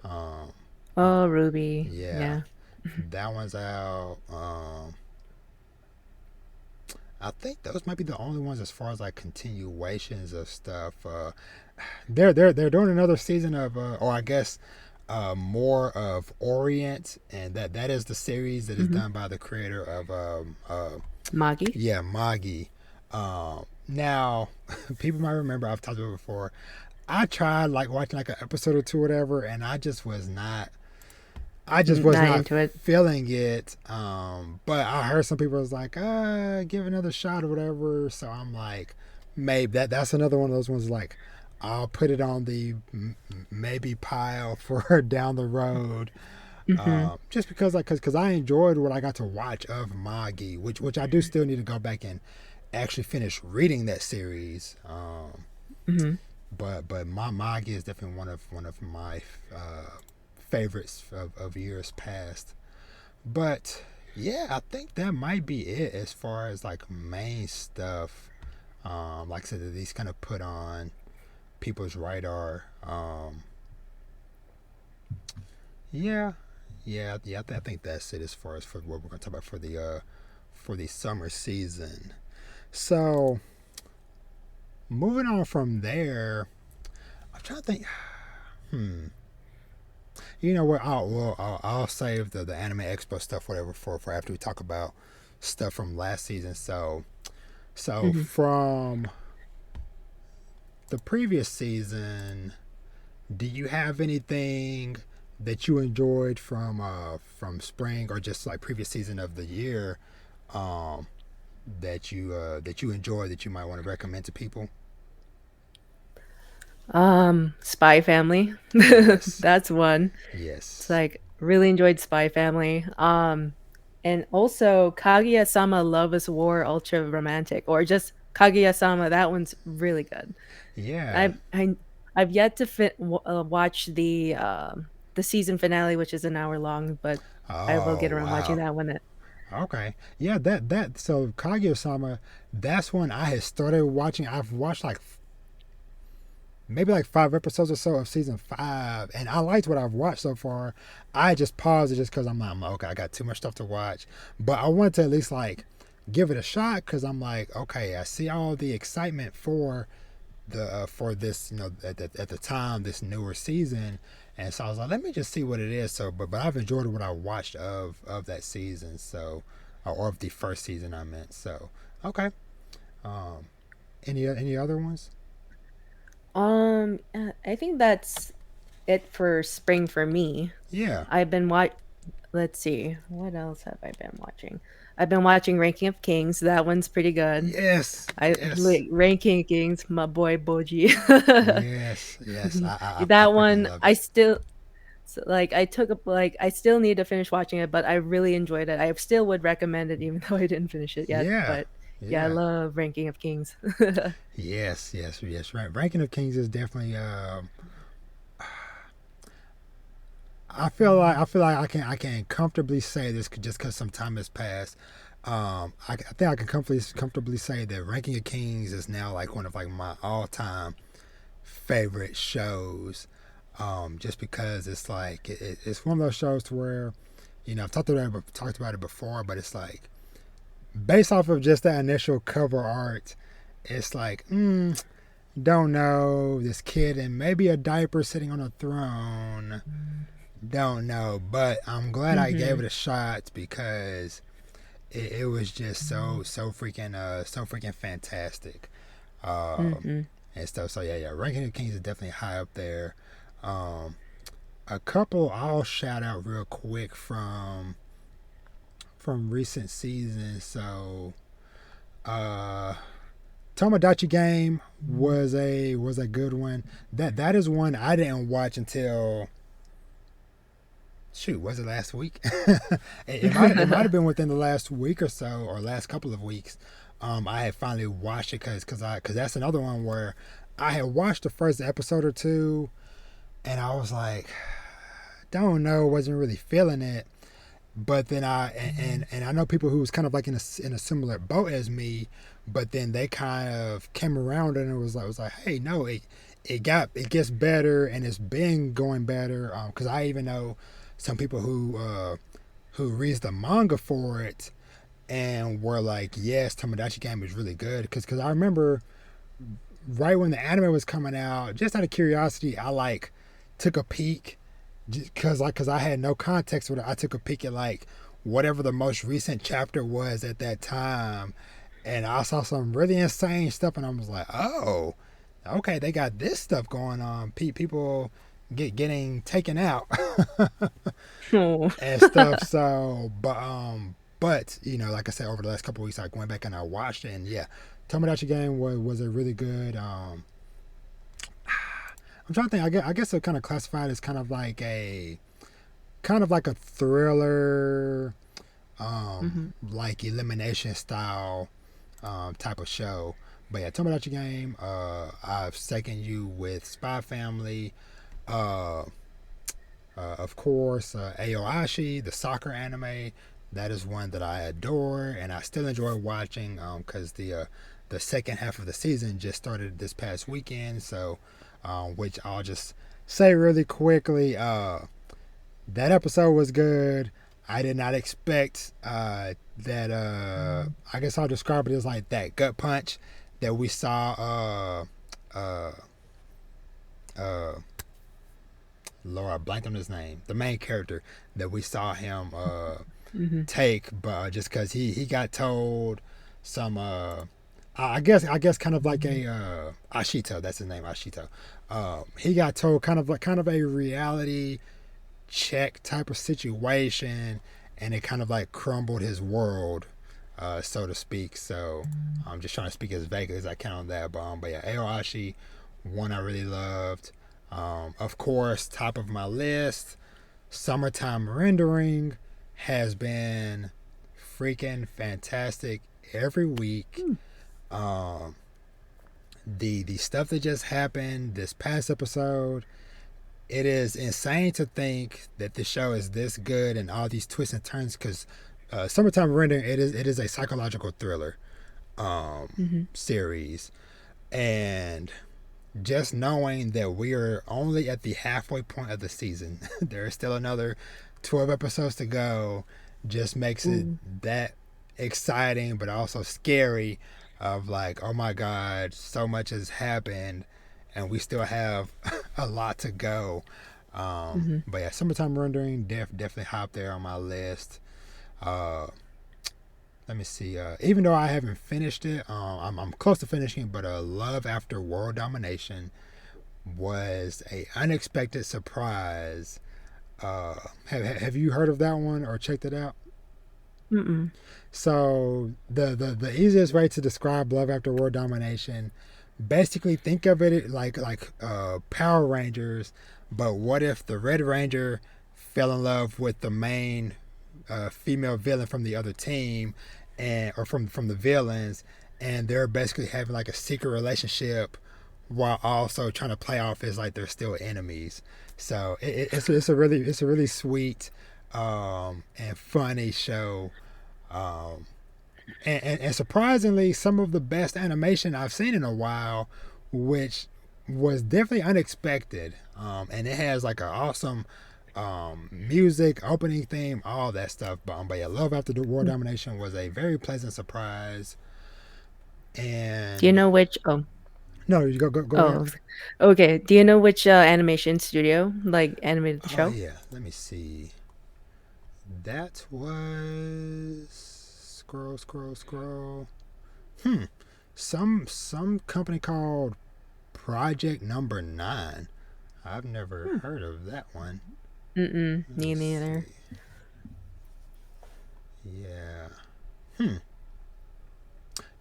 Um, Oh, Ruby. yeah, Yeah. that one's out. I think those might be the only ones as far as like continuations of stuff. They're doing another season of, or I guess, more of Orient, and that is the series that is Mm-hmm. done by the creator of Magi. yeah, Magi. Now, people might remember I've talked about it before. I tried like watching like an episode or two, or whatever, and I just was not Not into it. feeling it. But I heard some people was like, give it another shot or whatever. So I'm like, maybe that's another one of those ones like I'll put it on the maybe pile for down the road. Mm-hmm. Just because like because I enjoyed what I got to watch of Magi, which I do still need to go back and actually finish reading that series. Mm-hmm. But my Magi is definitely one of my favorites of years past. But yeah, I think that might be it as far as like main stuff. Like I said, that these kind of put on people's radar. Yeah, yeah. I think that's it as far as for what we're going to talk about for the summer season. So moving on from there, I'm trying to think. Hmm. You know what? I'll save the Anime Expo stuff, whatever, for after we talk about stuff from last season. So Mm-hmm. from the previous season, do you have anything that you enjoyed from spring or just like previous season of the year um, that you enjoy that you might want to recommend to people? Spy Family. Yes, That's one. It's yes, like really enjoyed Spy Family. And also Kaguya-sama Love is War Ultra Romantic, or just Kaguya-sama, that one's really good. Yeah. I've yet to watch the season finale, which is an hour long, but I will Oh get around watching wow. that one. Okay. Yeah, that so Kaguya-sama, that's one I had started watching. I've watched like maybe like 5 episodes or so of season 5, and I liked what I've watched so far. I just paused it just because I'm like, okay, I got too much stuff to watch, but I wanted to at least like give it a shot because I'm like, okay, I see all the excitement for this, at the time, this newer season, and so I was like, let me just see what it is. So, but I've enjoyed what I watched of that season, so or of the first season I meant. So, okay. Um, any other ones? I think that's it for spring for me. Yeah. I've been Let's see, what else have I been watching? I've been watching Ranking of Kings. That one's pretty good. Yes. I Yes. like Ranking of Kings, my boy Boji. Yes. Yes. I That freaking one, love I it. still so, like I took up like I still need to finish watching it, but I really enjoyed it. I still would recommend it, even though I didn't finish it yet. Yeah. But yeah, I Yeah. love Ranking of Kings. Yes. Yes. Yes. Right. Ranking of Kings is definitely. I feel like I can comfortably say this just because some time has passed. I think I can comfortably say that Ranking of Kings is now like one of like my all time favorite shows. Just because it's like it's one of those shows to where, I've talked about it before, but it's like based off of just that initial cover art, it's like, don't know, this kid in maybe a diaper sitting on a throne. Don't know, but I'm glad I gave Mhm. it a shot because it was just so freaking fantastic. Mhm. And stuff. So yeah, Ranking of Kings is definitely high up there. Um, a couple I'll shout out real quick from recent seasons. So uh, Tomodachi Game was a good one. That is one I didn't watch until, shoot, was it last week? it might have been within the last week or so, or last couple of weeks. I had finally watched it because that's another one where I had watched the first episode or two, and I was like, don't know, wasn't really feeling it. But then and I know people who was kind of like in a similar boat as me, but then they kind of came around and it was like, hey, no, it gets better and it's been going better. Because I even know some people who reads the manga for it and were like, yes, Tomodachi Game is really good. Because I remember right when the anime was coming out, just out of curiosity, I like took a peek because I had no context with it. I took a peek at like whatever the most recent chapter was at that time, and I saw some really insane stuff, and I was like, oh, okay, they got this stuff going on. People getting taken out Oh. and stuff. So, but like I said, over the last couple of weeks, I went back and I watched it, and yeah, Tomodachi Game was a really good. I'm trying to think. I guess it kind of classified as kind of like a thriller, Mhm. like elimination style type of show. But yeah, Tomodachi Game. I've second you with Spy Family. Uh, of course, Aoashi, the soccer anime. That is one that I adore, and I still enjoy watching because the second half of the season just started this past weekend. So, which I'll just say really quickly. That episode was good. I did not expect that. I guess I'll describe it as like that gut punch that we saw. Uh, uh, Laura, I blanked on his name. The main character that we saw him Mhm. take, but just because he got told some. I guess kind of like a Ashito. That's his name, Ashito. He got told kind of a reality check type of situation, and it kind of like crumbled his world, so to speak. So I'm just trying to speak as vaguely as I can on that. But yeah, Aoashi, one I really loved. Of course, top of my list, Summertime Rendering has been freaking fantastic every week. Um, the stuff that just happened this past episode, it is insane to think that the show is this good and all these twists and turns. Because Summertime Rendering, it is a psychological thriller Mhm. series, and just knowing that we are only at the halfway point of the season, there is still another 12 episodes to go, just makes it Ooh. that exciting, but also scary. Of like, oh my God, so much has happened, and we still have a lot to go. Mhm. But yeah, Summertime Rendering definitely hop there on my list. Uh, Let me see. Even though I haven't finished it, I'm close to finishing. But Love After World Domination was a unexpected surprise. Have you heard of that one or checked it out? Mm-mm. So the easiest way to describe Love After World Domination, basically think of it like Power Rangers, but what if the Red Ranger fell in love with the main female villain from the other team, and or from the villains, and they're basically having like a secret relationship while also trying to play off as like they're still enemies. So it's a really sweet and funny show. Um, and surprisingly, some of the best animation I've seen in a while, which was definitely unexpected. And it has like an awesome music, opening theme, all that stuff. But yeah, Love After the War Domination was a very pleasant surprise. Do you And know which no, you go ahead. oh, okay. Do you know which animation studio like animated the Oh show? yeah, let me see. That was scroll. Hmm. Some company called Project Number Nine. I've never Hmm. heard of that one. Mm-mm. Let me Me neither. see. Yeah. Hmm.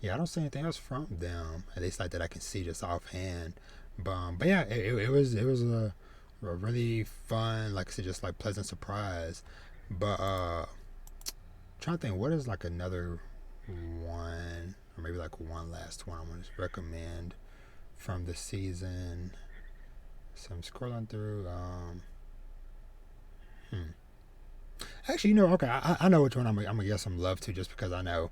Yeah, I don't see anything else from them. At least like that I can see just offhand. But yeah, it was a really fun, like I said, just like pleasant surprise. But trying to think, what is like another one, or maybe like one last one I want to recommend from the season. So I'm scrolling through. Hmm. Actually, okay, I know which one I'm gonna give some love to, just because I know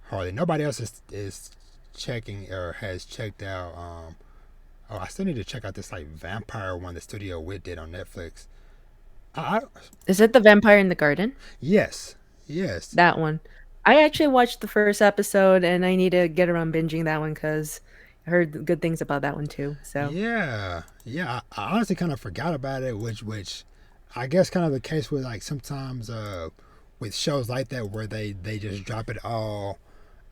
hardly nobody else is checking or has checked out. Oh, I still need to check out this like vampire one that Studio Wit did on Netflix. I Is it The Vampire in the Garden? Yes, yes, That one. I actually watched the first episode, and I need to get around binging that one because I heard good things about that one too. So, yeah. I honestly kind of forgot about it, which I guess kind of the case with like sometimes with shows like that where they just drop it all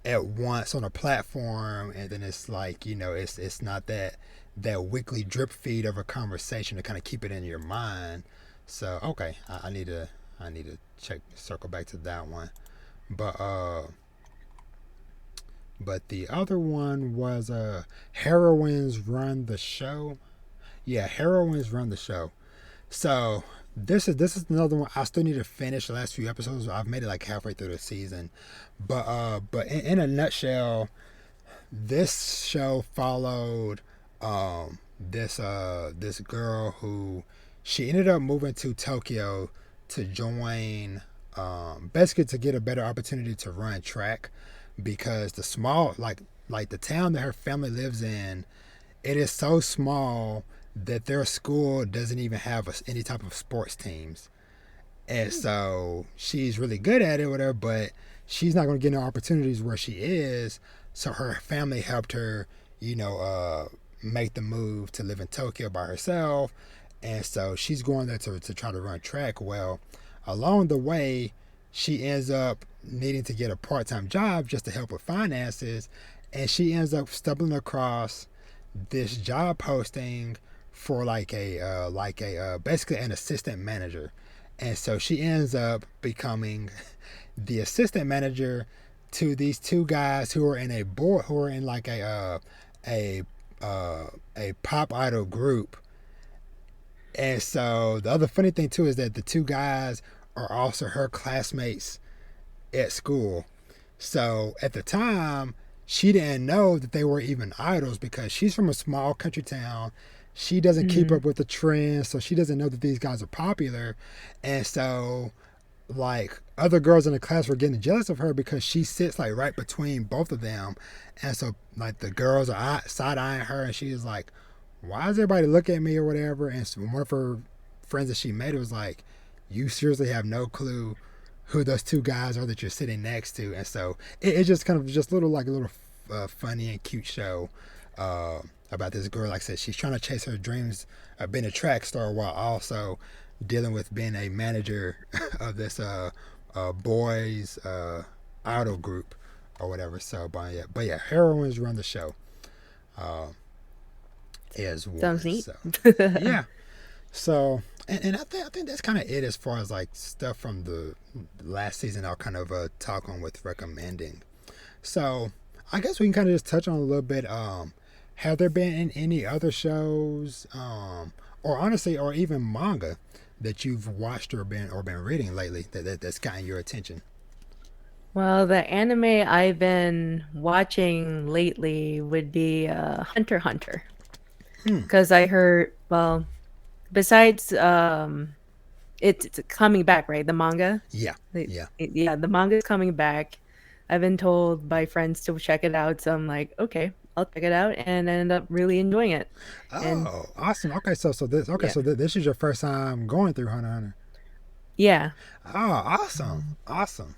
at once on a platform, and then it's like, it's not that weekly drip feed of a conversation to kind of keep it in your mind. So okay, I need to circle back to that one. But uh but the other one was Heroines Run the Show. Yeah, Heroines Run the Show. So this is another one I still need to finish the last few episodes. I've made it like halfway through the season. But in a nutshell, this show followed this girl who she ended up moving to Tokyo to join, basically to get a better opportunity to run track, because the small like the town that her family lives in, it is so small that their school doesn't even have any type of sports teams. And so she's really good at it, whatever, but she's not going to get no opportunities where she is. So her family helped her, make the move to live in Tokyo by herself. And so she's going there to try to run track. Well, along the way, she ends up needing to get a part time job just to help with finances. And she ends up stumbling across this job posting for basically an assistant manager. And so she ends up becoming the assistant manager to these two guys who are in like a a pop idol group. And so the other funny thing too is that the two guys are also her classmates at school. So at the time, she didn't know that they were even idols because she's from a small country town. She doesn't keep Mhm. up with the trends, so she doesn't know that these guys are popular. And so, like, other girls in the class were getting jealous of her because she sits like right between both of them. And so, like, the girls are side eyeing her, and she's like, why does everybody look at me or whatever? And so one of her friends that she met was like, you seriously have no clue who those two guys are that you're sitting next to. And so it's just kind of just little like a little funny and cute show uh, about this girl. Like I said, she's trying to chase her dreams of being a track star while also dealing with being a manager of this boys idol group or whatever. So, but yeah, heroines run the show uh, as Sounds one. neat. So yeah, so and I think that's kind of it as far as like stuff from the last season. I'll kind of talk on with recommending. So I guess we can kind of just touch on a little bit. Have there been in any other shows, or honestly, or even manga that you've watched or been reading lately that's gotten your attention? Well, the anime I've been watching lately would be Hunter x Hunter. Hmm. Because I heard, well, besides it's coming back, right? The manga. Yeah. Yeah. Yeah, the manga is coming back. I've been told by friends to check it out, so I'm like, okay, I'll check it out, and I end up really enjoying it. And Oh, awesome. Okay, yeah, this is your first time going through Hunter x Hunter. yeah, Oh, awesome. Awesome.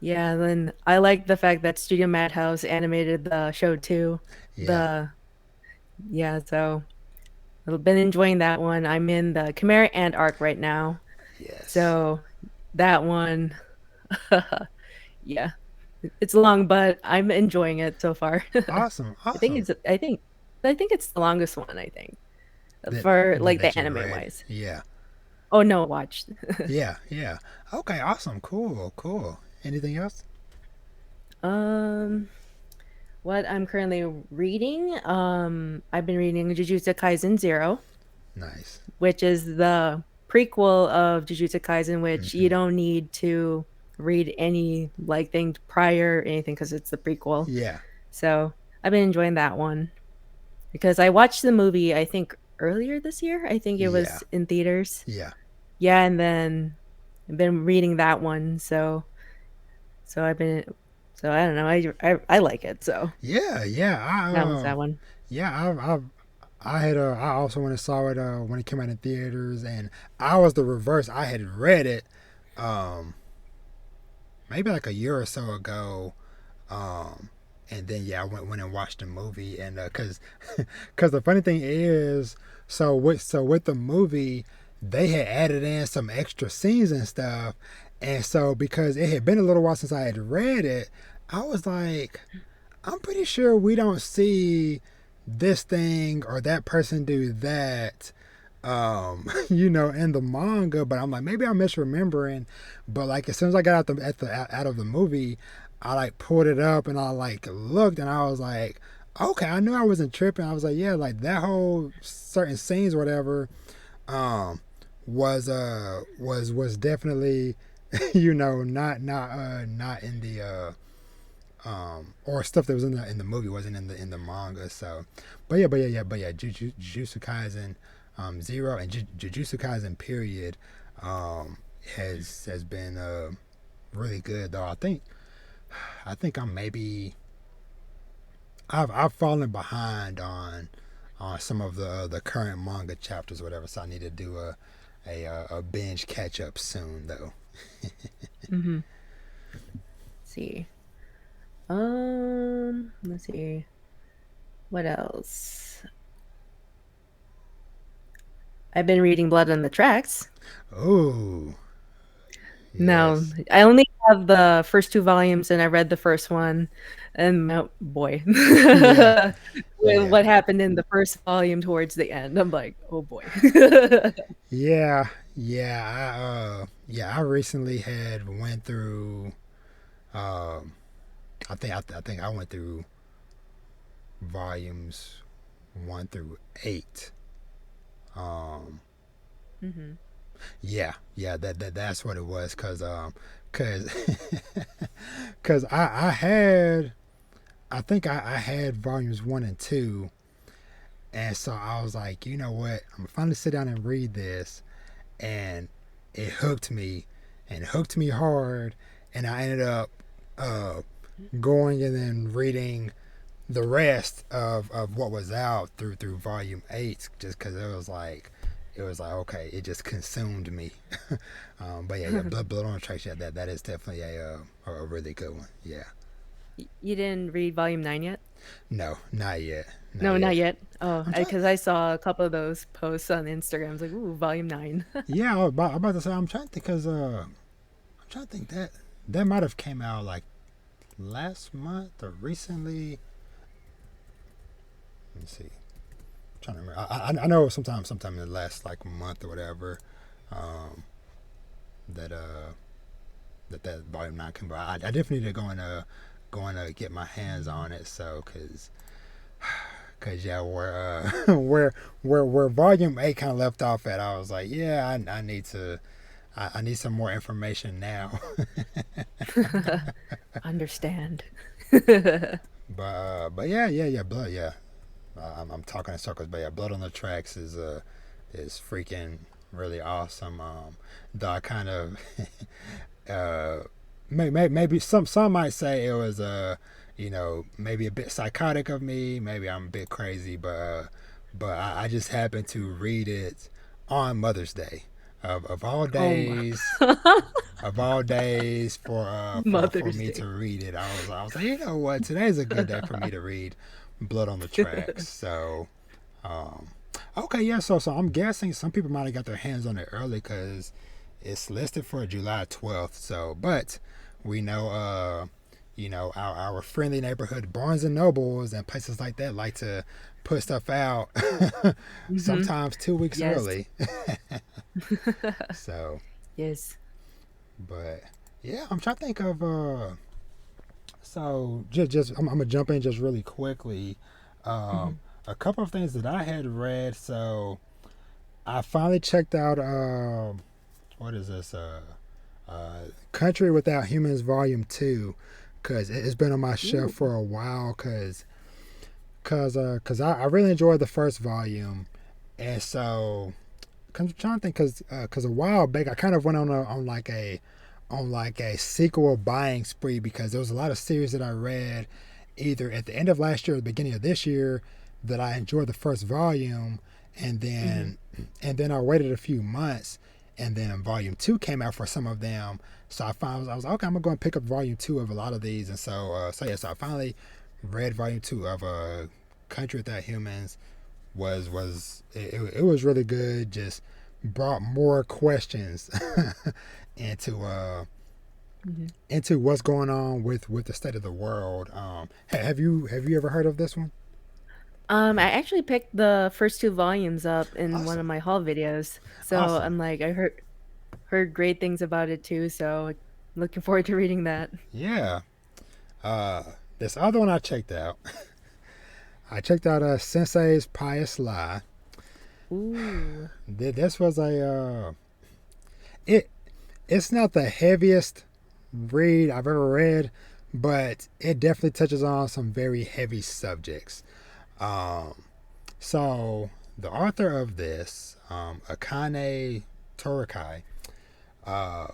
yeah. Then I like the fact that Studio Madhouse animated the show too. Yeah. The Yeah, so I've been enjoying that one. I'm in the Chimera Ant arc right now, Yes. so that one, yeah, it's long, but I'm enjoying it so far. Awesome. I think Awesome. it's I think I think it's the longest one, I think, That for that like that the you've anime read. wise. Yeah. Oh no, watched. Yeah. Yeah. Okay. Awesome. Cool. Cool. Anything else? Um, what I'm currently reading, I've been reading Jujutsu Kaisen Zero, Nice. which is the prequel of Jujutsu Kaisen, which you Hmm. don't need to read any like thing prior or anything because it's the prequel. Yeah. So I've been enjoying that one because I watched the movie, I think earlier this year. I think it Yeah. was in theaters. Yeah. Yeah, and then I've been reading that one. So I've been so I don't know. I like it. So Yeah. Yeah. that was that one. Yeah. I also went and saw it when it came out in theaters, and I was the reverse. I had read it um maybe like a year or so ago. Um, and then yeah, I went and watched the movie, and cause the funny thing is, so with the movie, they had added in some extra scenes and stuff, and so because it had been a little while since I had read it, I was like, I'm pretty sure we don't see this thing or that person do that in the manga, but I'm like, maybe I'm misremembering. But like as soon as I got out of the movie, I like pulled it up and I like looked and I was like, okay, I knew I wasn't tripping. I was like, yeah, like that whole certain scenes or whatever, um, was definitely, not in the or stuff that was in the movie wasn't in the manga. So, but yeah, Jujutsu Kaisen Zero and Jujutsu Kaisen period um, has been really good though. I think I'm maybe I've fallen behind on some of the current manga chapters, or whatever. So I need to do a binge catch up soon though. Mm-hmm. See. Let's see. What else? I've been reading Blood on the Tracks. Oh No, yes, I only have the first 2 volumes, and I read the first one, and oh boy. yeah, With yeah, what happened in the first volume towards the end, I'm like, "Oh boy." yeah, yeah. I recently had went through. Um, I think I went through volumes 1 through 8. Um, Mhm. yeah. That's what it was. Cause cause I had. I think I had volumes 1 and 2, and so I was like, you know what? I'm gonna finally sit down and read this, and it hooked me, and it hooked me hard, and I ended up uh, going and then reading the rest of what was out through volume 8, just because it was like okay, it just consumed me. But yeah, blood on the tracks. Yeah, that is definitely a really good one. Yeah. You didn't read volume 9 yet? No, not yet, not No, yet. not yet. Oh, I'm trying. because I saw a couple of those posts on Instagram. I was like, "Ooh, volume 9." Yeah, I'm about to say I'm trying to think because I'm trying to think that might have came out like last month or recently. Let me see. I'm trying to remember. I know sometime in the last like month or whatever. Um, that that volume 9 came out. I definitely need to go and get my hands on it. So cause yeah, where volume 8 kind of left off at, I was like, yeah, I need to. I need some more information now. Understand. But yeah, blood, yeah. I'm talking in circles, but yeah, blood on the tracks is freaking really awesome. Though I kind of uh, maybe some might say it was maybe a bit psychotic of me. Maybe I'm a bit crazy, but I just happened to read it on Mother's Day of all Oh, days. Of all days for Mother's me Day. to read it, I was like, you know what, today's a good day for me to read Blood on the Tracks. So um, okay, yeah. So I'm guessing some people might have got their hands on it early because it's listed for July 12th. So, but we know, our friendly neighborhood Barnes and Nobles and places like that like to put stuff out Mhm. sometimes 2 weeks Yes. early. So, Yes. but yeah, I'm trying to think of. So just I'm gonna jump in just really quickly. Um, Mhm. a couple of things that I had read. So I finally checked out what is this Country Without Humans Volume 2, because it's been on my shelf Ooh. for a while because I really enjoyed the first volume, and so I'm trying to think because a while back I kind of went on like a sequel buying spree because there was a lot of series that I read either at the end of last year or the beginning of this year that I enjoyed the first volume, and Mhm. then I waited a few months, and then volume 2 came out for some of them. So I was like, okay, I'm gonna go and pick up volume 2 of a lot of these, and so I finally read volume 2 of Country Without Humans. It was really good. Just brought more questions into Mhm. into what's going on with the state of the world. Have you ever heard of this one? I actually picked the first 2 volumes up in one of Awesome, my haul videos, so awesome. I'm like, I heard great things about it too, so looking forward to reading that. Yeah. Uh, this other one I checked out. I checked out Sensei's Pious Lie. Ooh. This was it. It's not the heaviest read I've ever read, but it definitely touches on some very heavy subjects. Um, so the author of this, Akane Torakai, uh,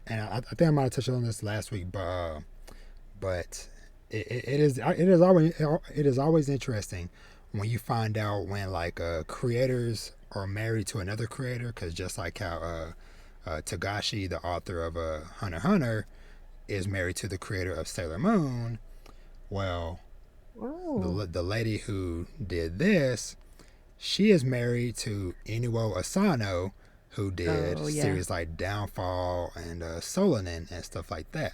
and I think I might have touched on this last week, but it is always interesting when you find out when like creators are married to another creator, because just like how Togashi, the author of Hunter x Hunter, is married to the creator of Sailor Moon. Well, Oh. the lady who did this, she is married to Inuo Asano, who did Oh, yeah. series like Downfall and Solanin and stuff like that.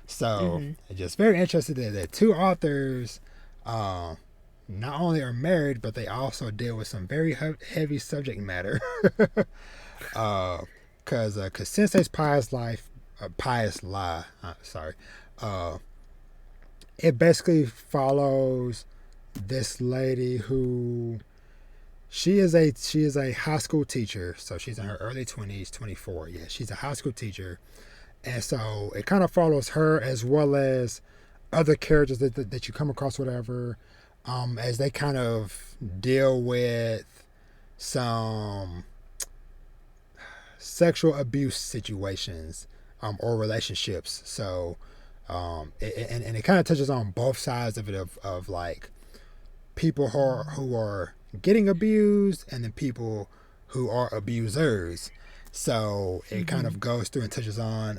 So Mhm. just very interested that two authors uh, not only are married, but they also deal with some very heavy subject matter. Cause Sensei's Pious Lie, sorry, uh, it basically follows this lady who she is a high school teacher, so she's in her early 20s, 24. Yeah, she's a high school teacher, and so it kind of follows her as well as other characters that you come across, whatever, as they kind of deal with some sexual abuse situations, or relationships. So, and it kind of touches on both sides of it, of like people who are getting abused, and then people who are abusers. So it kind Mhm. of goes through and touches on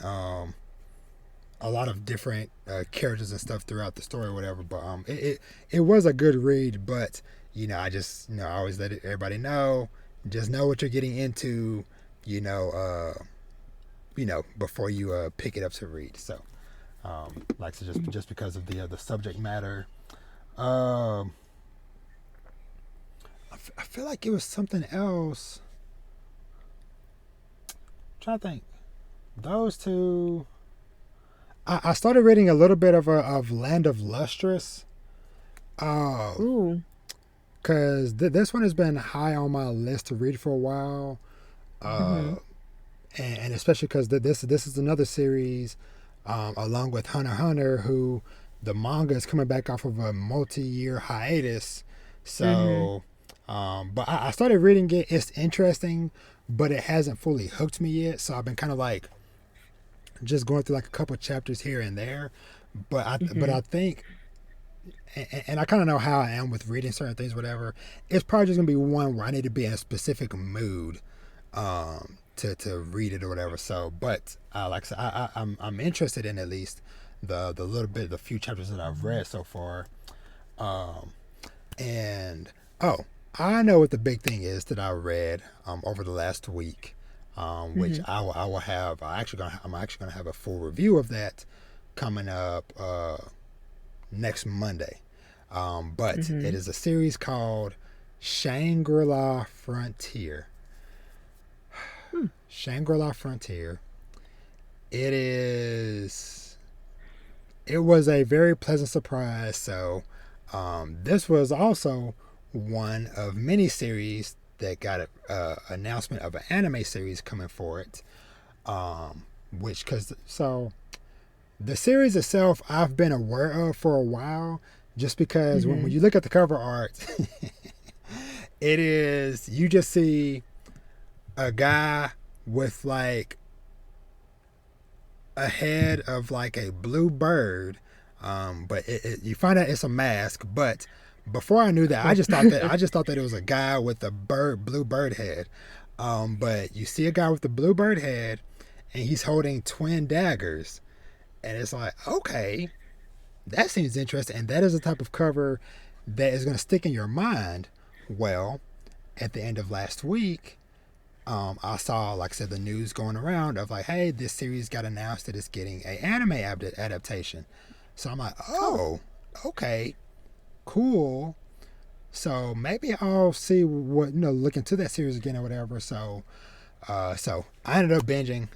a lot of different characters and stuff throughout the story, or whatever. But it was a good read. But I just I always let everybody know, just know what you're getting into. You know, before you pick it up to read. So, like, so just because of the subject matter. Um, I feel like it was something else. I'm trying to think. Those two. I started reading a little bit of Land of Lustrous. Um, Ooh. Cause this one has been high on my list to read for a while. Uh, Mhm. and especially because this is another series, along with Hunter x Hunter, who the manga is coming back off of a multi-year hiatus. Mhm. So, but I started reading it. It's interesting, but it hasn't fully hooked me yet. So I've been kind of like just going through like a couple chapters here and there. But I Mhm. think, and I kind of know how I am with reading certain things, whatever. It's probably just gonna be one where I need to be in a specific mood, to read it or whatever. So, but like I said, I'm interested in at least the little bit, the few chapters that I've read so far. Um, and oh, I know what the big thing is that I read over the last week, which Mhm. I will have. I'm actually gonna have a full review of that coming up next Monday. But it Mhm. is a series called Shangri-La Frontier. Hmm. Shangri-La Frontier. It is. It was a very pleasant surprise. So, this was also one of many series that got an announcement of an anime series coming for it. Which, cause so the series itself, I've been aware of for a while, just because when Mhm. you look at the cover art, it is, you just see a guy with like a head of like a blue bird, but you find out it's a mask. But before I knew that, I Oh. just thought that I just thought that it was a guy with a blue bird head. But you see a guy with the blue bird head, and he's holding twin daggers, and it's like, okay, that seems interesting, and that is the type of cover that is going to stick in your mind. Well, at the end of last week, I saw, like I said, the news going around of like, hey, this series got announced that it's getting a anime adaptation. So I'm like, Oh. oh, okay, cool. So maybe I'll see what, look into that series again or whatever. So I ended up binging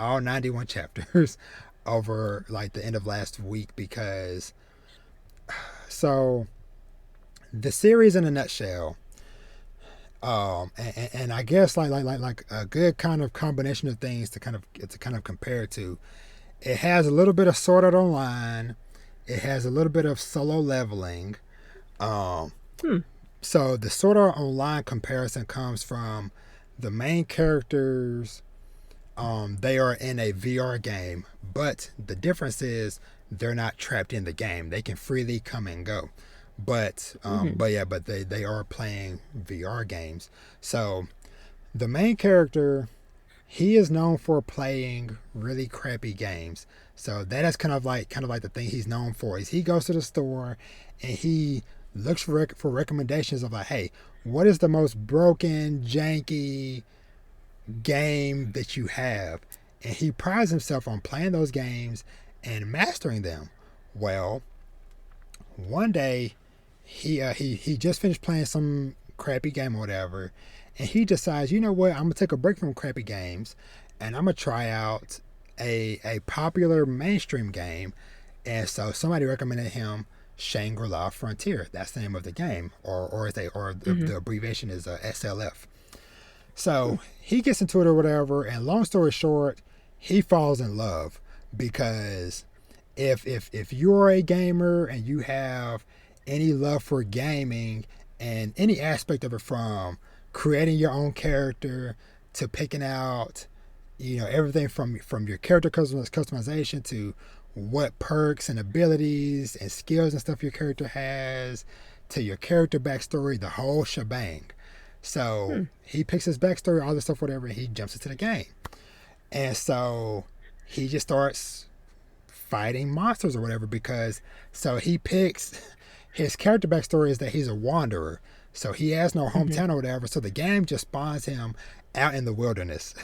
all 91 chapters over like the end of last week, because so the series in a nutshell, and I guess like a good kind of combination of things to kind of compare it to. It has a little bit of Sword Art Online. It has a little bit of Solo Leveling. Um, Hmm. so the Sword Art Online comparison comes from the main characters. They are in a VR game, but the difference is they're not trapped in the game. They can freely come and go. Mhm. But they are playing VR games. So the main character, he is known for playing really crappy games. So that is kind of like the thing he's known for is he goes to the store and he looks for recommendations of like, hey, what is the most broken, janky game that you have? And he prides himself on playing those games and mastering them. Well, one day he just finished playing some crappy game or whatever, and he decides, you know what, I'm gonna take a break from crappy games, and I'm gonna try out a popular mainstream game. And so somebody recommended him Shangri-La Frontier. That's the name of the game, or Mhm. the abbreviation is SLF. So Hmm. he gets into it or whatever, and long story short, he falls in love because if you're a gamer and you have any love for gaming and any aspect of it, from creating your own character to picking out, everything from your character customization to what perks and abilities and skills and stuff your character has, to your character backstory, the whole shebang. So Hmm. he picks his backstory, all this stuff, whatever, and he jumps into the game. And so he just starts fighting monsters or whatever, because so he picks his character backstory is that he's a wanderer. So he has no Mhm. hometown or whatever. So the game just spawns him out in the wilderness.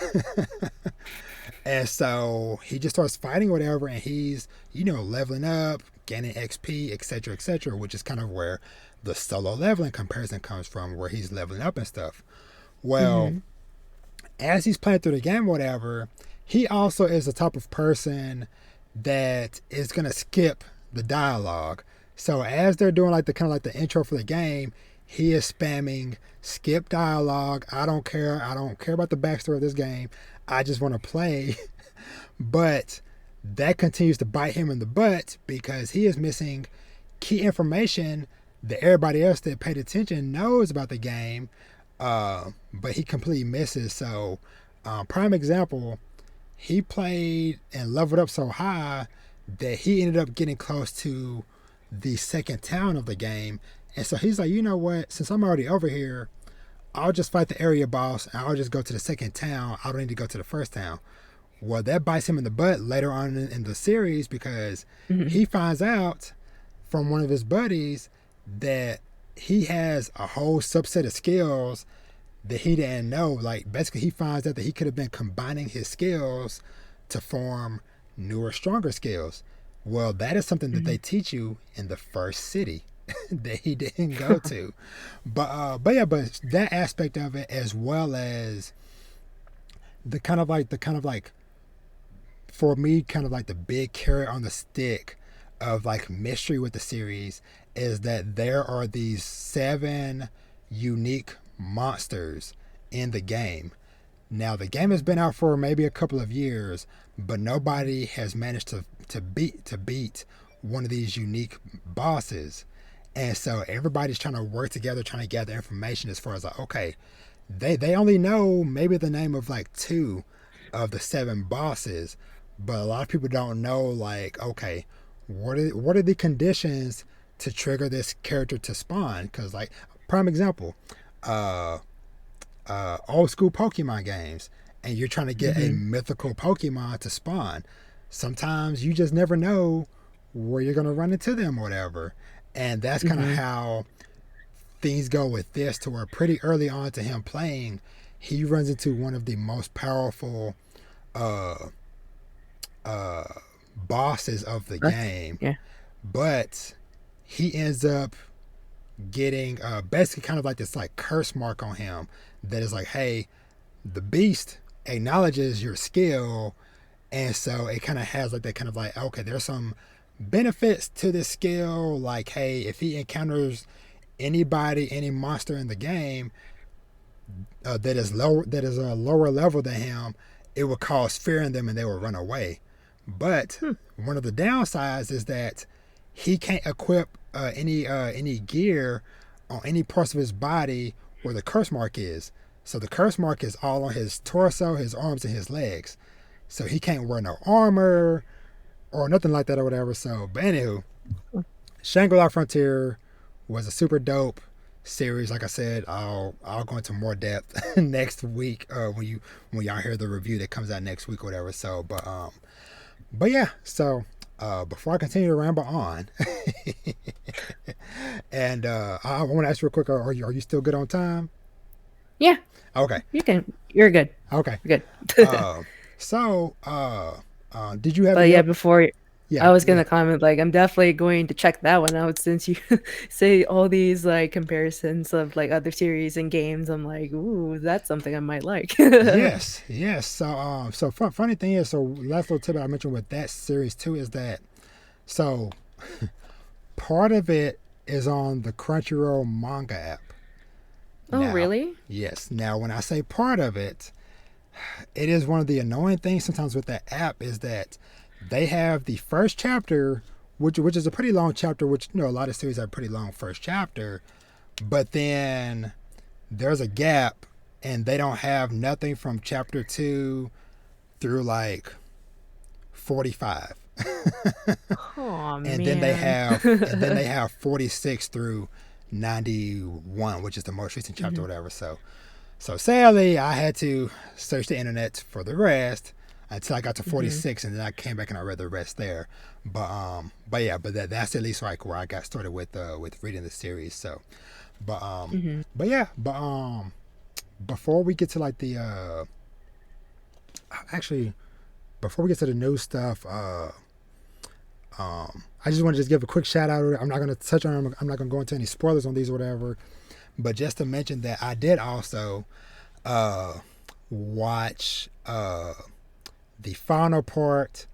And so he just starts fighting whatever, and he's, leveling up, gaining XP, etc., which is kind of where the solo leveling comparison comes from, where he's leveling up and stuff. Well, Mhm. as he's playing through the game, whatever, he also is the type of person that is gonna skip the dialogue. So as they're doing like the kind of like the intro for the game, he is spamming skip dialogue. I don't care. I don't care about the backstory of this game. I just want to play. But that continues to bite him in the butt because he is missing key information that everybody else that paid attention knows about the game, but he completely misses. So, prime example, he played and leveled up so high that he ended up getting close to the second town of the game. And so he's like, you know what? Since I'm already over here, I'll just fight the area boss and I'll just go to the second town. I don't need to go to the first town. Well, that bites him in the butt later on in the series, because Mhm. he finds out from one of his buddies that he has a whole subset of skills that he didn't know. Like, basically, he finds out that he could have been combining his skills to form newer, stronger skills. Well, that is something that they Mhm. teach you in the first city that he didn't go to. But yeah, but that aspect of it, as well as the kind of like for me, kind of like the big carrot on the stick of like mystery with the series, is that there are these 7 unique monsters in the game. Now the game has been out for maybe a couple of years, but nobody has managed to beat one of these unique bosses. And so everybody's trying to work together, trying to gather information as far as like, okay, they only know maybe the name of like 2 of the 7 bosses, but a lot of people don't know, like, okay, what are the conditions to trigger this character to spawn? Because, like, prime example, uh old school Pokemon games, and you're trying to get a Mhm. mythical Pokemon to spawn. Sometimes you just never know where you're gonna run into them or whatever. And that's kind of Mhm. how things go with this, to where pretty early on to him playing, he runs into one of the most powerful uh uh bosses of the What? game. Yeah. But he ends up getting basically kind of like this like curse mark on him that is like, hey, the beast acknowledges your skill. And so it kind of has like that kind of like, okay, there's some benefits to this skill, like, hey, if he encounters any monster in the game that is a lower level than him, it will cause fear in them and they will run away. But Hmm. one of the downsides is that he can't equip any gear on any parts of his body where the curse mark is. So the curse mark is all on his torso, his arms, and his legs. So he can't wear no armor or nothing like that or whatever. So, but anywho, Shangri-La Frontier was a super dope series. Like I said, I'll go into more depth next week when y'all hear the review that comes out next week or whatever. So, but yeah. So before I continue to ramble on, and I want to ask you real quick: are you still good on time? Yeah. Okay, You can. You're good. okay. You're good. Uh, so did you have But any yeah, up? before Yeah, I was yeah. gonna comment, like, I'm definitely going to check that one out since you say all these like comparisons of like other series and games. I'm like, ooh, that's something I might like. Yes, yes. So funny thing is, so last little tip I mentioned with that series too is that, so part of it is on the Crunchyroll manga app. Oh, Now, really? yes. Now, when I say part of it, it is one of the annoying things sometimes with that app is that they have the first chapter, which is a pretty long chapter. Which a lot of series have a pretty long first chapter, but then there's a gap, and they don't have nothing from chapter 2 through like 45. Oh and then they man. have 46 through 91, which is the most recent chapter or Mhm, whatever. So sadly, I had to search the internet for the rest until I got to mhm, 46, and then I came back and I read the rest there. But yeah, that's at least like where I got started with reading the series. mhm. But yeah, before we get to like the actually before we get to the new stuff, I just want to just give a quick shout out. I'm not going to touch on them. I'm not going to go into any spoilers on these or whatever. But just to mention that I did also uh, watch the final part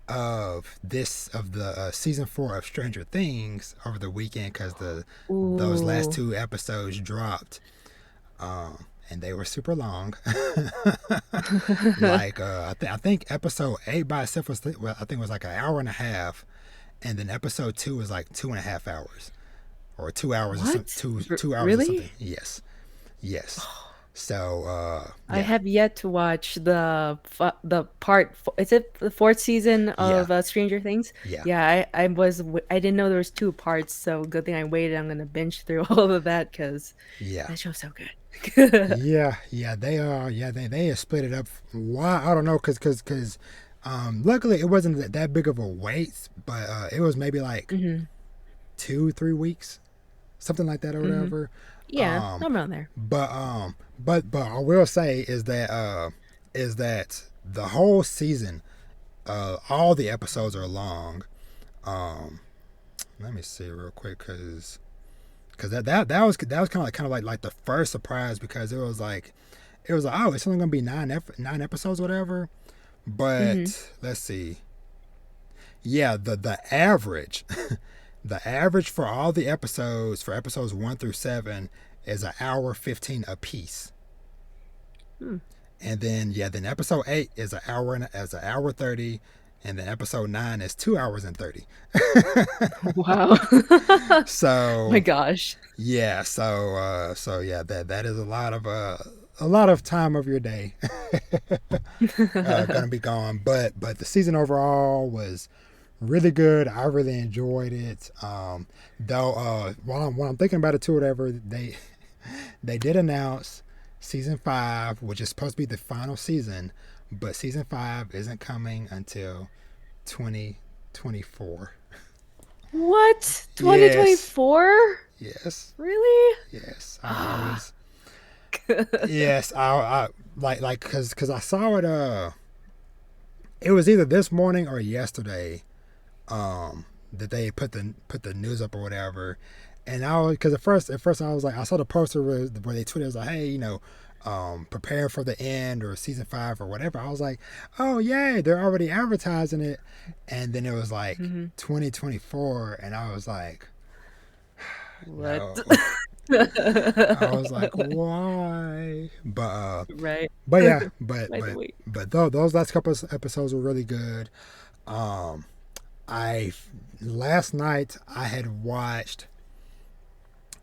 of the season 4 of Stranger Things over the weekend because the those last Ooh. 2 episodes dropped, and they were super long. Like I think episode 8 by itself was well, I think it was like an hour and a half, and then episode 2 was like 2.5 hours or 2 hours or some What? 2 2 hours or Really? something. Yes, yes. So I yeah, have yet to watch the is it the 4th season yeah, of, Stranger Things? yeah, Yeah, I didn't know there was 2 parts, so good thing I waited. I'm gonna binge through all of that because yeah. that show's so good. Yeah, they are. Yeah, they have split it up. Why? I don't know, cause luckily it wasn't that big of a wait, but it was maybe like Mhm, 2 3 weeks, something like that or mhm. whatever. Yeah, Um, I'm around there. but I will say is that the whole season, all the episodes are long. Um, Let me see real quick, cause that was kind of like the first surprise because it was like, oh, it's only gonna be nine episodes, whatever. Mhm. But let's see. Yeah, the average, the average for all the episodes for episodes 1 through 7 is an hour 15 a piece. Hmm. And then yeah, then episode 8 is an hour 30, and then episode 9 is 2 hours and 30. Wow. My So gosh. so yeah, that is a lot of time of your day gonna be gone. But the season overall was really good. I really enjoyed it. Though while I'm thinking about it too, whatever they did announce season 5, which is supposed to be the final season, but season 5 isn't coming until 2024. What? Yes, 2024? yes, Really? yes. I was yes. I like because I saw it. It was either this morning or yesterday that they put the news up or whatever. And I was because at first I was like I saw the poster where they tweeted it was like, hey, prepare for the end or season 5 or whatever. I was like, oh yeah, they're already advertising it. And then it was like Mhm. 2024, and I was like, What? no. I was like, why? Right. But yeah, By the way. those last couple of episodes were really good. Um, I last night I had watched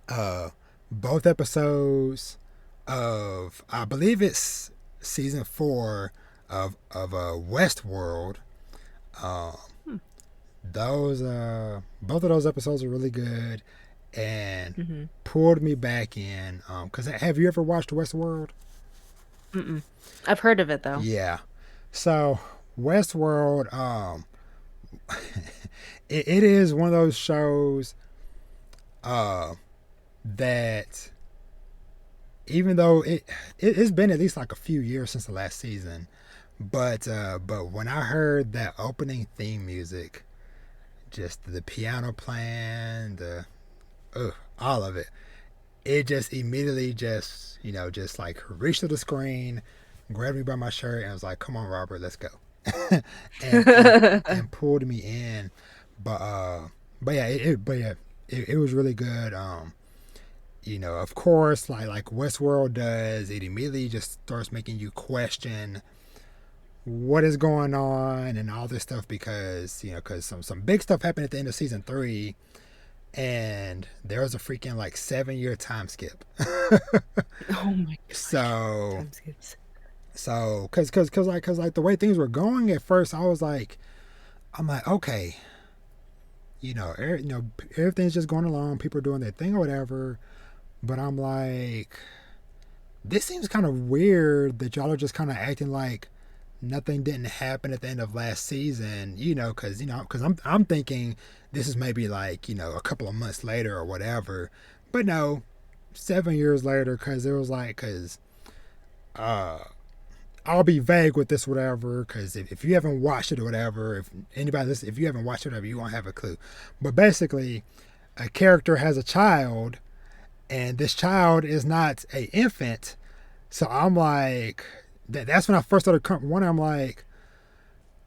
uh both episodes of I believe it's season 4 of Westworld. Um, Hmm. those both of those episodes are really good and Mhm. pulled me back in. Cause have you ever watched Westworld? Mm-mm. I've heard of it though. Yeah. So Westworld, it is one of those shows uh, that even though it's been at least like a few years since the last season, but when I heard that opening theme music, just the piano playing, all of it, it just immediately just just like reached to the screen, grabbed me by my shirt, and was like, "Come on, Robert, let's go," and pulled me in. But but yeah, it was really good. Of course, like Westworld does, it immediately just starts making you question what is going on and all this stuff because because some big stuff happened at the end of season 3, and there was a freaking like 7 year time skip. Oh my gosh. so Time skips. cause like the way things were going at first, I'm like, okay, everything's just going along, people are doing their thing or whatever, but I'm like, this seems kind of weird that y'all are just kind of acting like nothing didn't happen at the end of last season, because I'm thinking this is maybe like a couple of months later or whatever, but no, 7 years later, because it was like because uh I'll be vague with this, whatever, because if you haven't watched it or whatever, if anybody listen, if you haven't watched it, or whatever, you won't have a clue. But basically, a character has a child, and this child is not a infant. So I'm like, that's when I first started wondering. I'm like,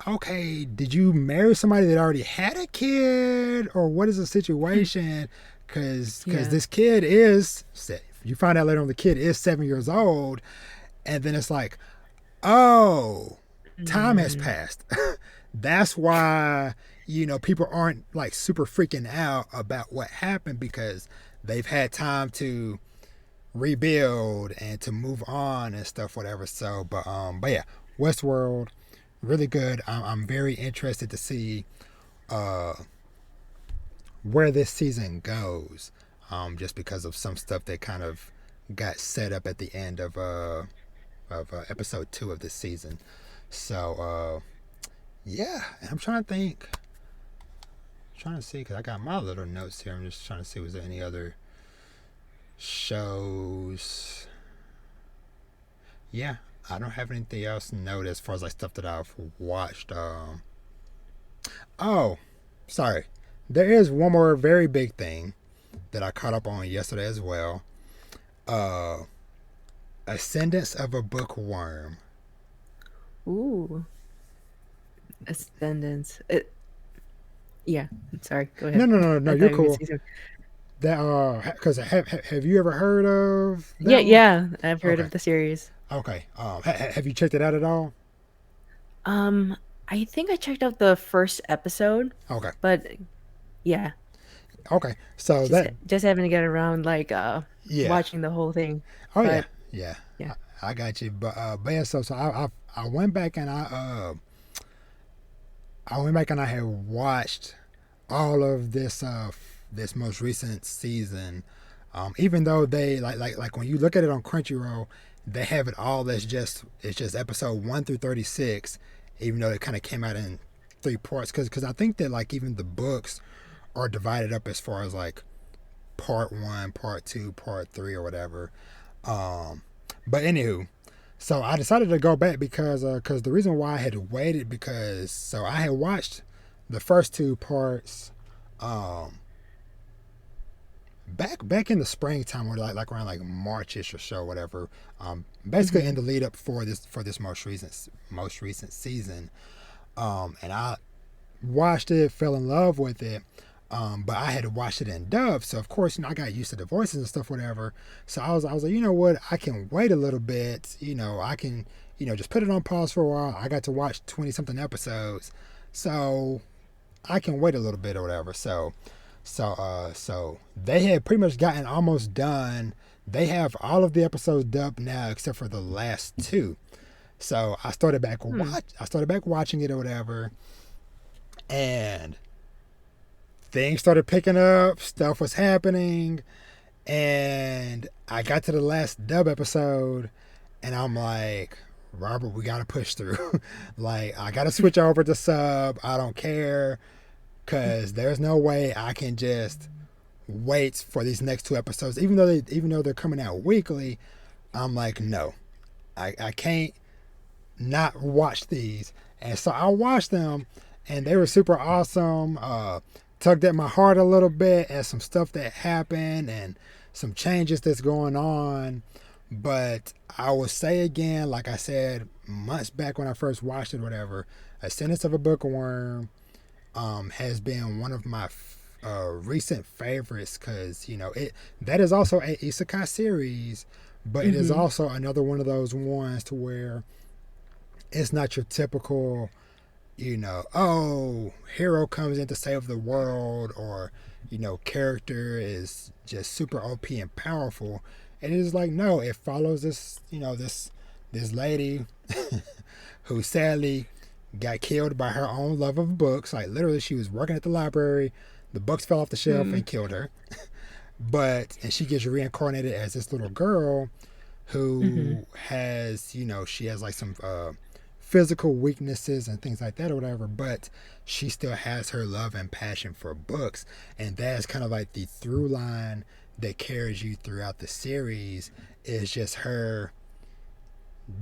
okay, did you marry somebody that already had a kid, or what is the situation? Because Yeah. this kid is, you find out later on, the kid is 7 years old, and then it's like, oh, time has Mm, passed. That's why people aren't like super freaking out about what happened, because they've had time to rebuild and to move on and stuff, whatever. So, but yeah, Westworld, really good. I'm very interested to see uh where this season goes. Just because of some stuff that kind of got set up at the end of episode 2 of this season. So yeah, and I'm trying to think, trying to see, because I got my little notes here. I'm just trying to see, was there any other shows? Yeah, I don't have anything else noted as far as like stuff that I've watched. Oh, sorry. There is one more very big thing that I caught up on yesterday as well. Uh, Ascendance of a Bookworm. ooh, Ascendance. Yeah. Sorry. Go No, ahead. no, no, no. I thought You're you were gonna cool. say something. That because have you ever heard of Yeah, that one? yeah. I've heard Okay, of the series. okay. Have you checked it out at all? Um, I think I checked out the first episode, Okay, but yeah, okay. So just that, just having to get around like yeah. watching the whole thing. Oh yeah, But yeah. yeah. I got you. But yeah. So I went back and I went back and I had watched all of this most recent season. Even though they like when you look at it on Crunchyroll, they have it all as just it's just episode 1 through 36. Even though it kind of came out in 3 parts, because I think that like even the books are divided up as far as like part 1, part 2, part 3, or whatever. Um, but anywho, so I decided to go back because the reason why I had waited, because so I had watched the first 2 parts um back in the springtime, or like around like Marchish or so, whatever. Basically in Hmm. the lead up for this most recent season. And I watched it, fell in love with it. But I had to watch it in dub, so of course, I got used to the voices and stuff, whatever. So I was like, you know what, I can wait a little bit. I can, just put it on pause for a while. I got to watch 20 something episodes, so I can wait a little bit or whatever. So they had pretty much gotten almost done. They have all of the episodes dubbed now except for the last 2. So Hmm. I started back watching it or whatever, and things started picking up, stuff was happening, and I got to the last dub episode, and I'm like, Robert, we gotta push through. Like, I gotta switch over to sub. I don't care, cause there's no way I can just wait for these next 2 episodes, even though they're coming out weekly. I'm like, no, I can't not watch these. And so I watched them, and they were super awesome. Tugged at my heart a little bit at some stuff that happened and some changes that's going on. But I will say again, like I said months back when I first watched it, whatever, Ascendance of a Bookworm has been one of my recent favorites, because it that is also a isekai series, but it is Hmm. also another one of those ones to where it's not your typical, oh, hero comes in to save the world, or character is just super OP and powerful. And it is like, no, it follows this, this lady who sadly got killed by her own love of books. Like literally, she was working at the library, the books fell off the shelf Mm. and killed her. And she gets reincarnated as this little girl Mhm. who has, she has like some physical weaknesses and things like that or whatever, but she still has her love and passion for books. And that's kind of like the through line that carries you throughout the series, is just her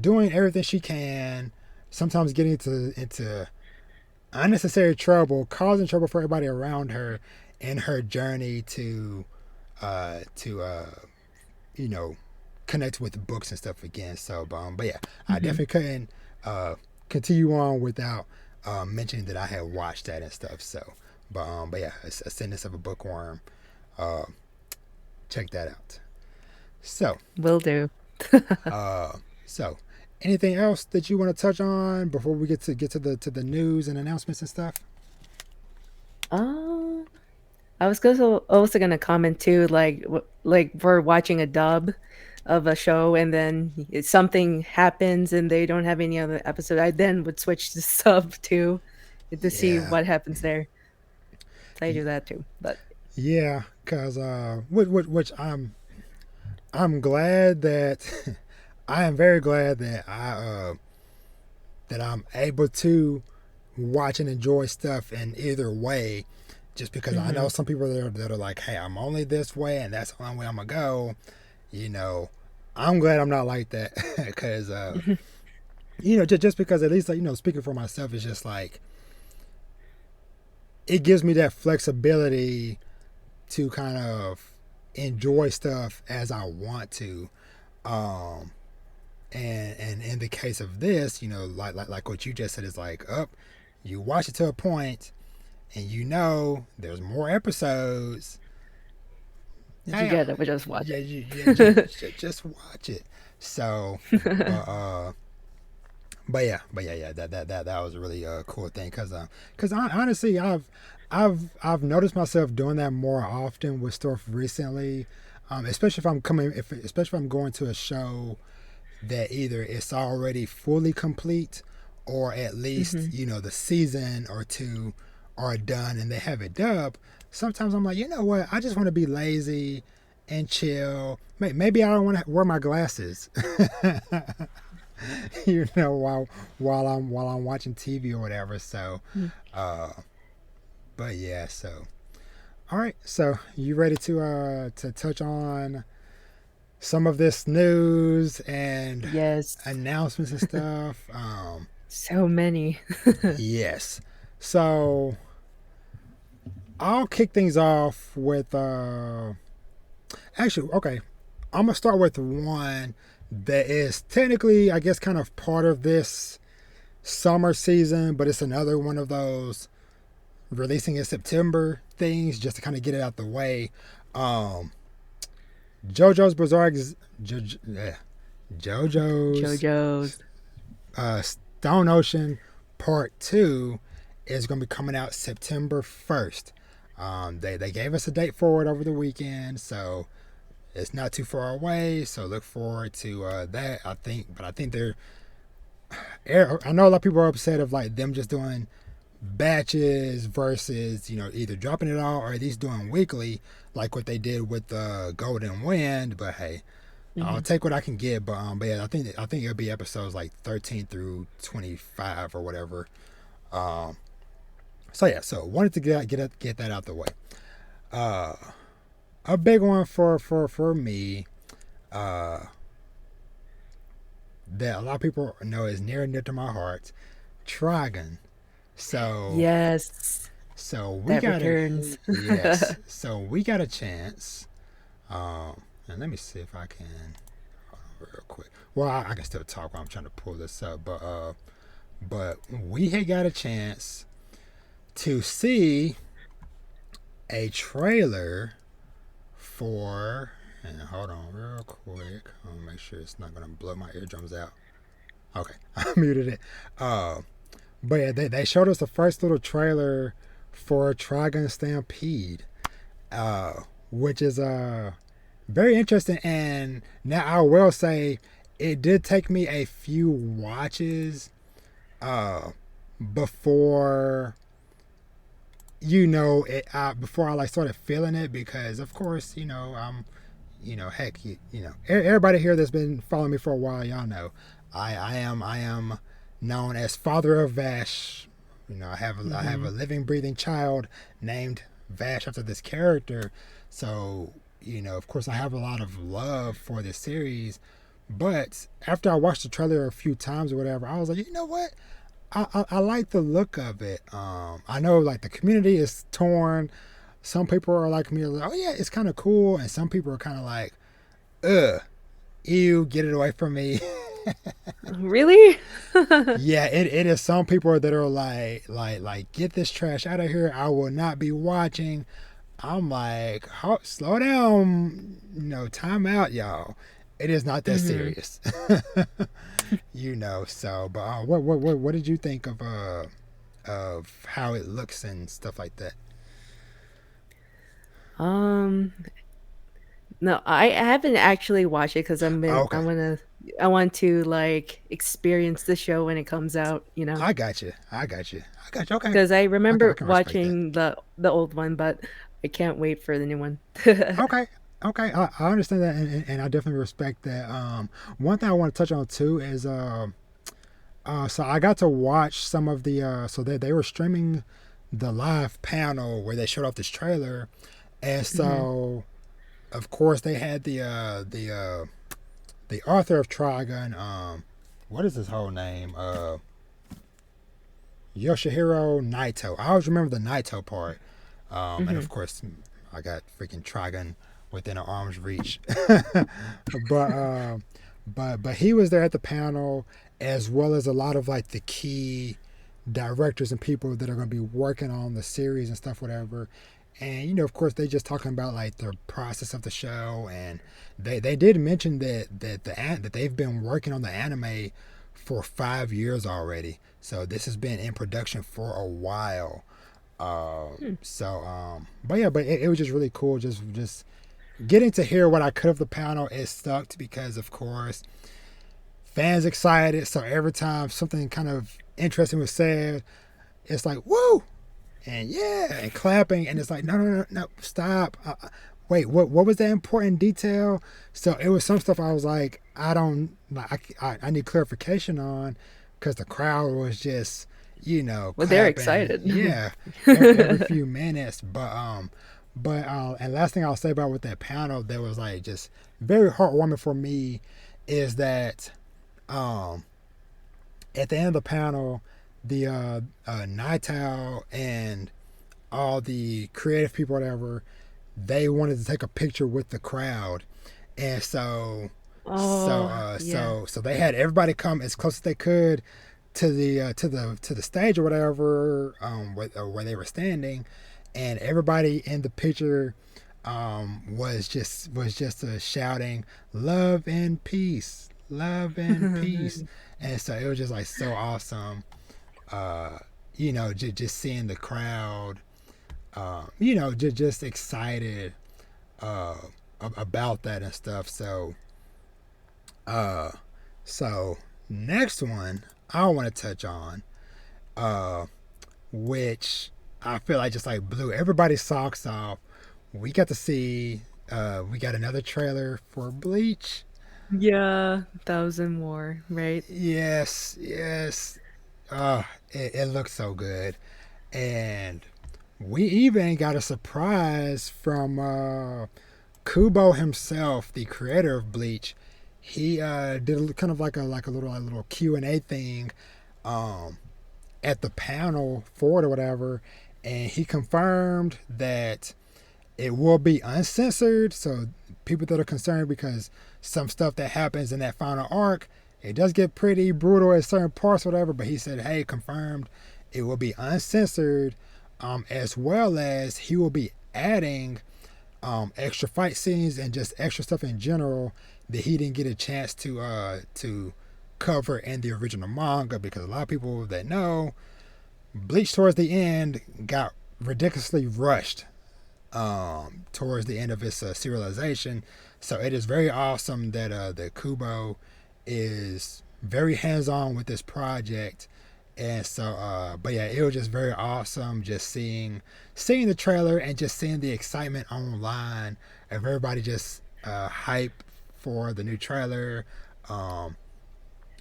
doing everything she can, sometimes getting into unnecessary trouble, causing trouble for everybody around her in her journey to you know connect with books and stuff again. So, but yeah, I Mhm. definitely couldn't uh, continue on without mentioning that I had watched that and stuff. So, but yeah, Ascendance of a Bookworm. Uh, Check that out. So, Will do. uh, so anything else that you want to touch on before we get to the news and announcements and stuff? Uh, I was also gonna comment too, like like we're watching a dub of a show, and then something happens, and they don't have any other episode. I then would switch to sub too, to see Yeah, what happens there. So I do that too. But yeah, because which I'm glad that I am very glad that I'm able to watch and enjoy stuff in either way. Just because I know hmm some people that are like, hey, I'm only this way and that's the only way I'm gonna go. You know, I'm glad I'm not like that because just because at least like, speaking for myself, is just like it gives me that flexibility to kind of enjoy stuff as I want to. Um, and in the case of this, like what you just said, is like, up, you watch it to a point, and there's more episodes. you Hey, get it, but just watch yeah, it. just watch it. So, but yeah, that was a really cool thing, because honestly, I've noticed myself doing that more often with stuff recently, especially if I'm going to a show that either it's already fully complete, or at least hmm the season or two are done and they have it dubbed. Sometimes I'm like, you know what, I just want to be lazy and chill. Maybe I don't want to wear my glasses while I'm watching TV or whatever. So uh but yeah, so all right, so you ready to touch on some of this news and Yes, announcements and stuff? so many. Yes. So I'll kick things off with actually, okay. I'm gonna start with one that is technically, I guess, kind of part of this summer season, but it's another one of those releasing in September things, just to kind of get it out the way. Um, JoJo's Bizarre, JoJo's JoJo's. Stone Ocean Part 2 is going to be coming out September 1st. They gave us a date for it over the weekend, so it's not too far away. So look forward to that. I think they're. I know a lot of people are upset of like them just doing batches versus either dropping it all or at least doing weekly, like what they did with the Golden Wind. But hey, I'll hmm take what I can get. But yeah, I think it'll be episodes like 13 through 25 or whatever. Um, so yeah, so wanted to get that out the way. Uh, a big one for me. Uh, that a lot of people know is near and dear to my heart. Trigon. So Yes, so we that got a returns. yes. So we got a chance. And let me see if I can real quick. Well, I can still talk while I'm trying to pull this up, but we had got a chance to see a trailer for. And hold on real quick. I'll make sure it's not gonna blow my eardrums out. Okay, I muted it. Uh, but yeah, they showed us the first little trailer for Trigun Stampede, uh, which is very interesting. And now I will say, it did take me a few watches uh, before before I like started feeling it, because of course heck, everybody here that's been following me for a while, y'all know I am known as Father of Vash. I have a Mhm. living, breathing child named Vash after this character. So of course, I have a lot of love for this series. But after I watched the trailer a few times or whatever, I was like, you know what? I like the look of it. I know like the community is torn. Some people are like me, like, oh yeah, it's kind of cool, and some people are kind of like, ugh, ew, get it away from me. Really? Yeah, it is some people that are like, get this trash out of here. I will not be watching. I'm like, slow down, time out, y'all. It is not that Mhm. serious. So, but what did you think of how it looks and stuff like that? Um, no, I haven't actually watched it because Oh, okay, I want to like experience the show when it comes out, you know. I got you. I got you. I got you. Okay, Because I I remember can respect that. watching the old one, but I can't wait for the new one. Okay. Okay, I understand that, and I definitely respect that. One thing I want to touch on too is so I got to watch some of the so they were streaming the live panel where they showed off this trailer, and Mhm. so of course they had the author of Trigun, what is his whole name? Yoshihiro Naito. I always remember the Naito part. And of Mhm. course, I got freaking Trigun within an arm's reach. but but he was there at the panel, as well as a lot of like the key directors and people that are going to be working on the series and stuff, whatever. And of course, they just talking about like the process of the show, and they did mention that they've been working on the anime for 5 years already. So this has been in production for a while. Hmm. But yeah, but it was just really cool. Just getting to hear what I could of the panel. It sucked because, of course, fans excited. So every time something kind of interesting was said, it's like woo and yeah and clapping, and it's like no, stop. Wait, what was that important detail? So it was some stuff I was like, I don't like. I need clarification on, because the crowd was just Well, they're clapping, excited. yeah, every few minutes. But and last thing I'll say about with that panel that was like just very heartwarming for me is that um at the end of the panel, the Nightowl and all the creative people, whatever, they wanted to take a picture with the crowd, and Oh, yeah. so they had everybody come as close as they could to the stage or whatever, where they were standing, and everybody in the picture was just shouting love and peace, and so it was just like so awesome. Uh, just seeing the crowd, just excited uh, about that and stuff. Uh, so next one I want to touch on, uh, which I feel like just like blew everybody's socks off. We got to see, we got another trailer for Bleach. Yeah, 1,000 more, right? Yes, yes. It looks so good, and we even got a surprise from Kubo himself, the creator of Bleach. He did kind of like a little Q&A thing um, at the panel for it or whatever, and he confirmed that it will be uncensored. So people that are concerned, because some stuff that happens in that final arc, it does get pretty brutal at certain parts, or whatever. But he said, "Hey, confirmed, it will be uncensored, as well as he will be adding extra fight scenes and just extra stuff in general that he didn't get a chance to cover in the original manga, because a lot of people that know Bleach towards the end got ridiculously rushed towards the end of its serialization. So it is very awesome that Kubo is very hands on with this project. And so, but yeah, it was just very awesome just seeing the trailer and just seeing the excitement online of everybody just hype for the new trailer. Um,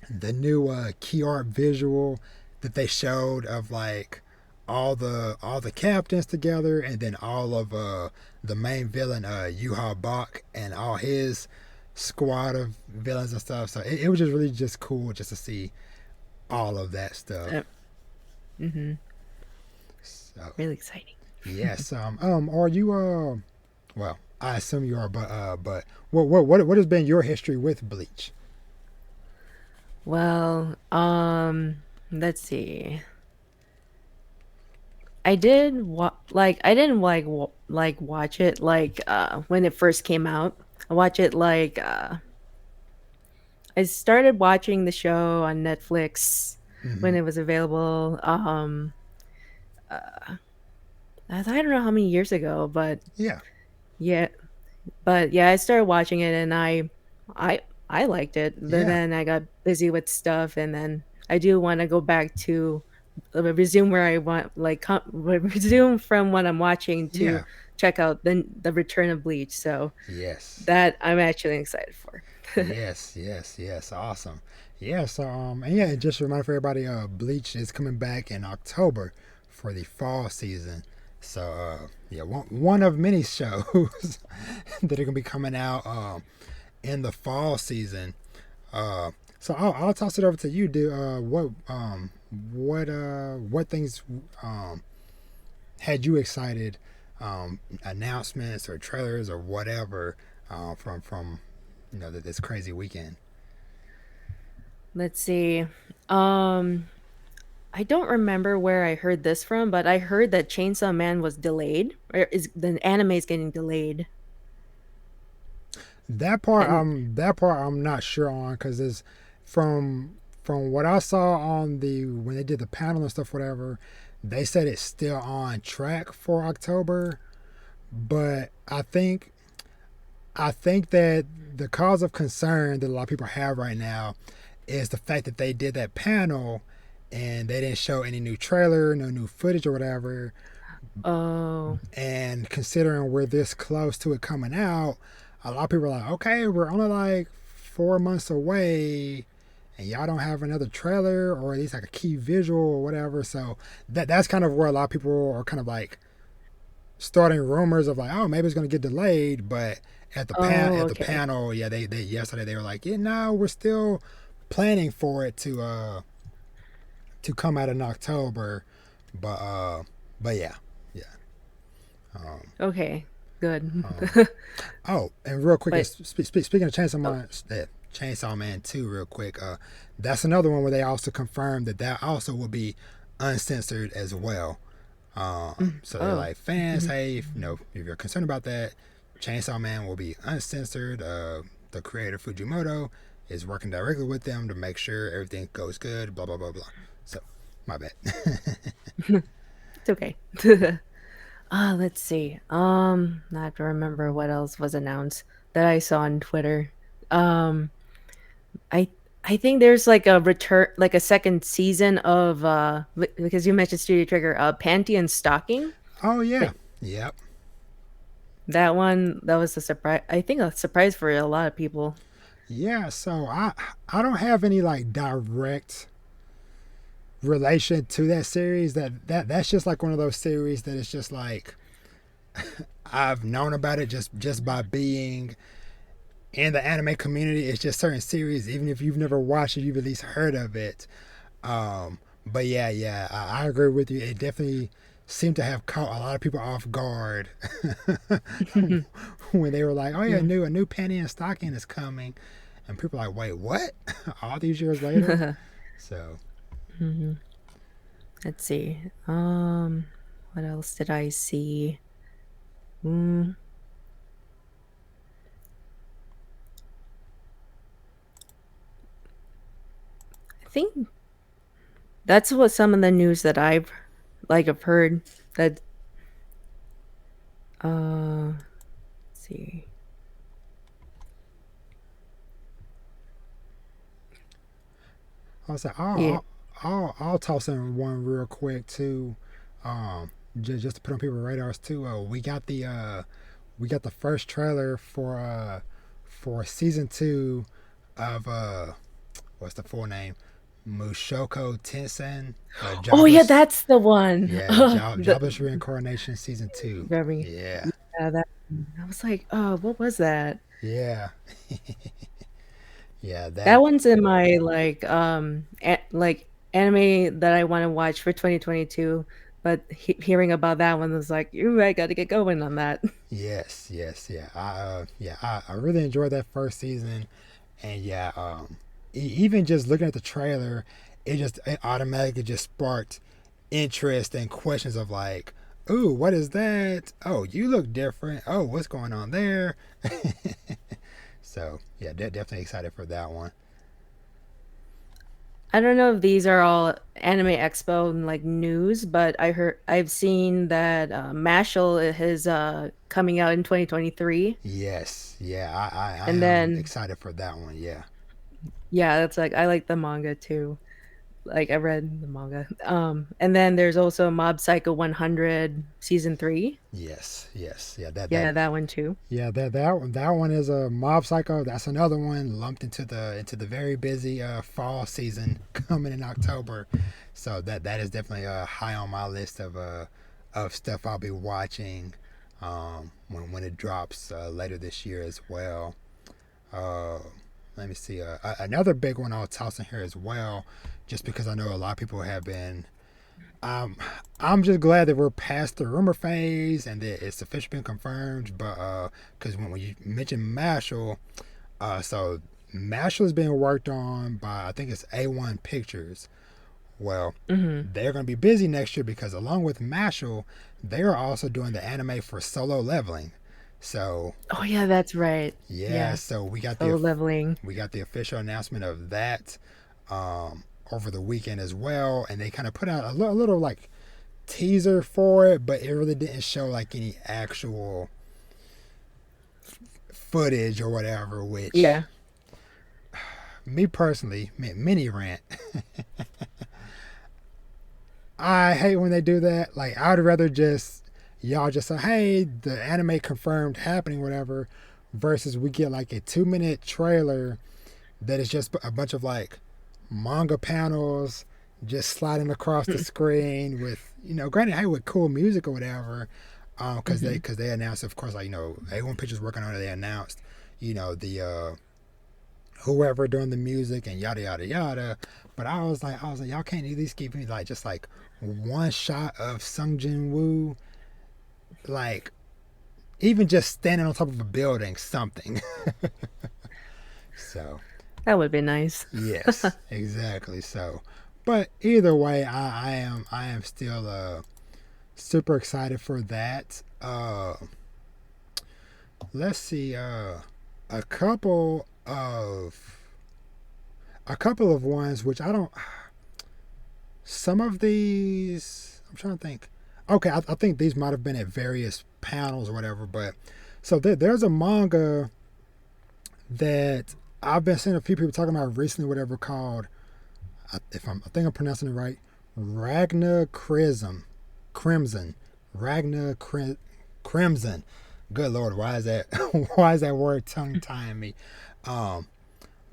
the new key art visual that they showed of like all the captains together, and then all of the main villain Yuha Bach and all his squad of villains and stuff. So it was just really just cool just to see all of that Uh, stuff. mhm. So Really exciting. yes, are you well, I assume you are, but what has been your history with Bleach? Well, let's see. I did like I didn't like watch it like when it first came out. I watch it like I started watching the show on Netflix Mm-hmm. when it was available. Uh, I don't know how many years ago, but Yeah, yeah, I started watching it and I I liked it. But yeah, then I got busy with stuff, and then I do want to go back to resume where I want resume from what I'm watching to yeah. check out the return of Bleach. So Yes. that I'm actually excited for. Yes, yes, yes. Awesome. Yeah, so and yeah, just a reminder for everybody, Bleach is coming back in October for the fall season. So yeah, one of many shows that are gonna be coming out in the fall season. So I'll toss it over to you. Do what things had you excited, announcements or trailers or whatever from this crazy weekend. Let's see. Um I don't remember where I heard this from, but I heard that Chainsaw Man was delayed, or is the anime is getting delayed. And That part I'm not sure on, because it's from from what I saw on the when they did the panel and stuff, whatever. They said it's still on track for October, but I think that the cause of concern that a lot of people have right now is the fact that they did that panel and they didn't show any new trailer, no new footage or whatever. oh, And considering we're this close to it coming out, a lot of people are like, okay, we're only like 4 months away, and y'all don't have another trailer or at least like a key visual or whatever. So that's kind of where a lot of people are kind of like starting rumors of like, oh, maybe it's gonna get delayed. But oh, at the okay. panel, yeah, they yesterday they were like, yeah, no, we're still planning for it to come out in October. But yeah, yeah. Um, Okay, good. um, Oh, and real quick, But speaking of oh, Chainsaw Man 2, real quick, that's another one where they also confirmed that also will be uncensored as well. So they're oh, like, fans, mhm. hey, if you're concerned about that, Chainsaw Man will be uncensored. The creator Fujimoto is working directly with them to make sure everything goes good. Blah blah blah blah. So, my bad. It's okay. Let's see. I have to remember what else was announced that I saw on Twitter. Um, I I think there's like a return, like a second season of because you mentioned Studio Trigger, Panty and Stocking. Oh yeah, But yep. that one, that was a surprise. I think a surprise for a lot of people. Yeah, so I don't have any like direct relation to that series. That's just like one of those series that it's just like I've known about it just by being in the anime community. It's just certain series, even if you've never watched it, you've at least heard of it. But yeah, I agree with you. It definitely seemed to have caught a lot of people off guard when they were like, "Oh yeah, Yeah. a new penny and stocking is coming," and people are like, "Wait, what?" All these years later. So Mhm. Let's see. What else did I see? Mm, think that's what some of the news that I've heard that let's see. I'll say Yeah. I'll toss in one real quick too, um, just to put on people's radars too. We got the first trailer for season two of what's the full name? Mushoko Tensei, Oh yeah, Jobless. that's the one. Yeah, Jobless Reincarnation season two. Very Yeah, yeah, that I was like, "Oh, what was that?" yeah, yeah. That That one's in my, like, anime that I wanna watch for 2022, but hearing about that one was like, "Ooh, I gotta get going on that." yes, yes, yeah. I really enjoyed that first season, and yeah, even just looking at the trailer, it automatically just sparked interest and questions of like, ooh, what is that? Oh, you look different. Oh, what's going on there? So yeah, definitely excited for that one. I don't know if these are all Anime Expo and, like, news, but I've seen that, Mashal is, coming out in 2023, Yes, yeah, I and am then excited for that one. Yeah, yeah, that's, like I like the manga too. Like, I read the manga. And then there's also Mob Psycho 100 season 3. yes, yes, yeah. That Yeah, that one too. Yeah, that one is a Mob Psycho. That's another one lumped into the very busy fall season coming in October. So that is definitely high on my list of stuff I'll be watching when it drops later this year as well. Uh, Let me see. Another big one I'll toss in here as well, just because I know a lot of people have been um, I'm just glad that we're past the rumor phase and that it's officially been confirmed. But because when you mentioned Mashal, so Mashal is being worked on by I think it's A1 Pictures. Well, Mhm. they're going to be busy next year because along with Mashal, they are also doing the anime for Solo Leveling. So Oh, yeah, that's right. yeah, Yeah. so Solo Leveling. we got the official announcement of that over the weekend as well, and they kind of put out a little like teaser for it, but it really didn't show like any actual footage or whatever. Which Yeah. me personally, mini rant, I hate when they do that. Like I'd rather just y'all just say, hey, the anime confirmed happening, whatever, versus we get like a 2 minute trailer that is just a bunch of like manga panels just sliding across the Mm. screen with granted hey with cool music or whatever Mhm. because they announced of course like A1 Pictures working on it. They announced the whoever doing the music and yada yada yada. But I was like y'all can't at least give me like just like one shot of Sung Jin Woo, like even just standing on top of a building, something. So That would be nice. yes, exactly. So, but either way, I am still super excited for that. Let's see. A couple of a couple of ones which I don't. Some of these I'm trying to think. Okay, I think these might have been at various panels or whatever. But so there's a manga that I've been seeing a few people talking about recently, whatever called I think I'm pronouncing it right, Ragna Crimson, Ragna Crimson. Good Lord, why is that? Why is that word tongue tying me? Um,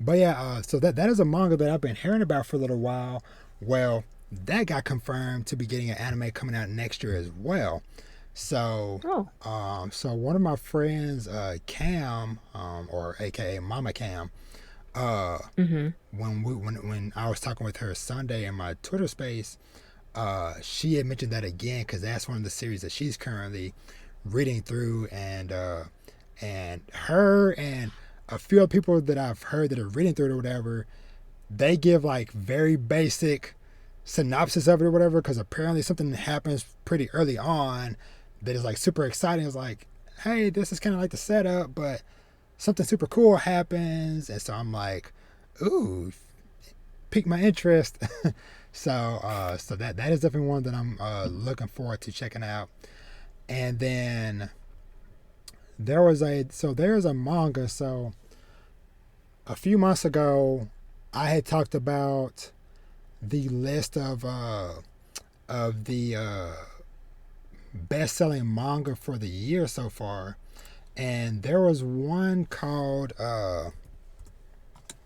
but yeah, so that is a manga that I've been hearing about for a little while. Well, that got confirmed to be getting an anime coming out next year as well. So, Oh. so one of my friends, Cam, or AKA Mama Cam, uh, Mhm. when I was talking with her Sunday in my Twitter space, she had mentioned that again because that's one of the series that she's currently reading through, and her and a few other people that I've heard that are reading through it or whatever, they give like very basic synopsis of it or whatever because apparently something happens pretty early on that is like super exciting. It's like, hey, this is kind of like the setup, but something super cool happens, and so I'm like, ooh, piqued my interest. So that is definitely one that I'm looking forward to checking out. And then there's a manga. So a few months ago, I had talked about the list of the best selling manga for the year so far, and there was one called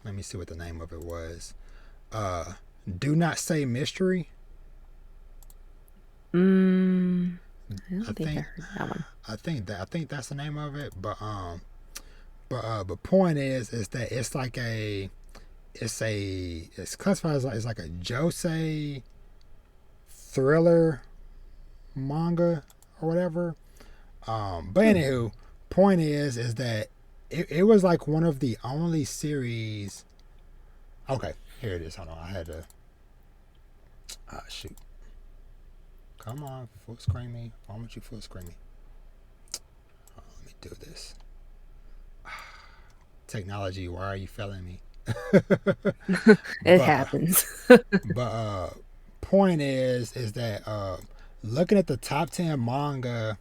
let me see what the name of it was. Uh, Do Not Say Mystery. Mm, I I don't think I think heard that one. I think that's the name of it. But point is that it's classified as like a josei thriller manga or whatever. But Hmm. anywho, point is that it was like one of the only series. Okay, here it is. Hold on, I had to. Shoot, come on, full screen me. Why don't you full screen me? Let me do this. Technology, why are you failing me? It but happens. but point is that looking at the top 10 manga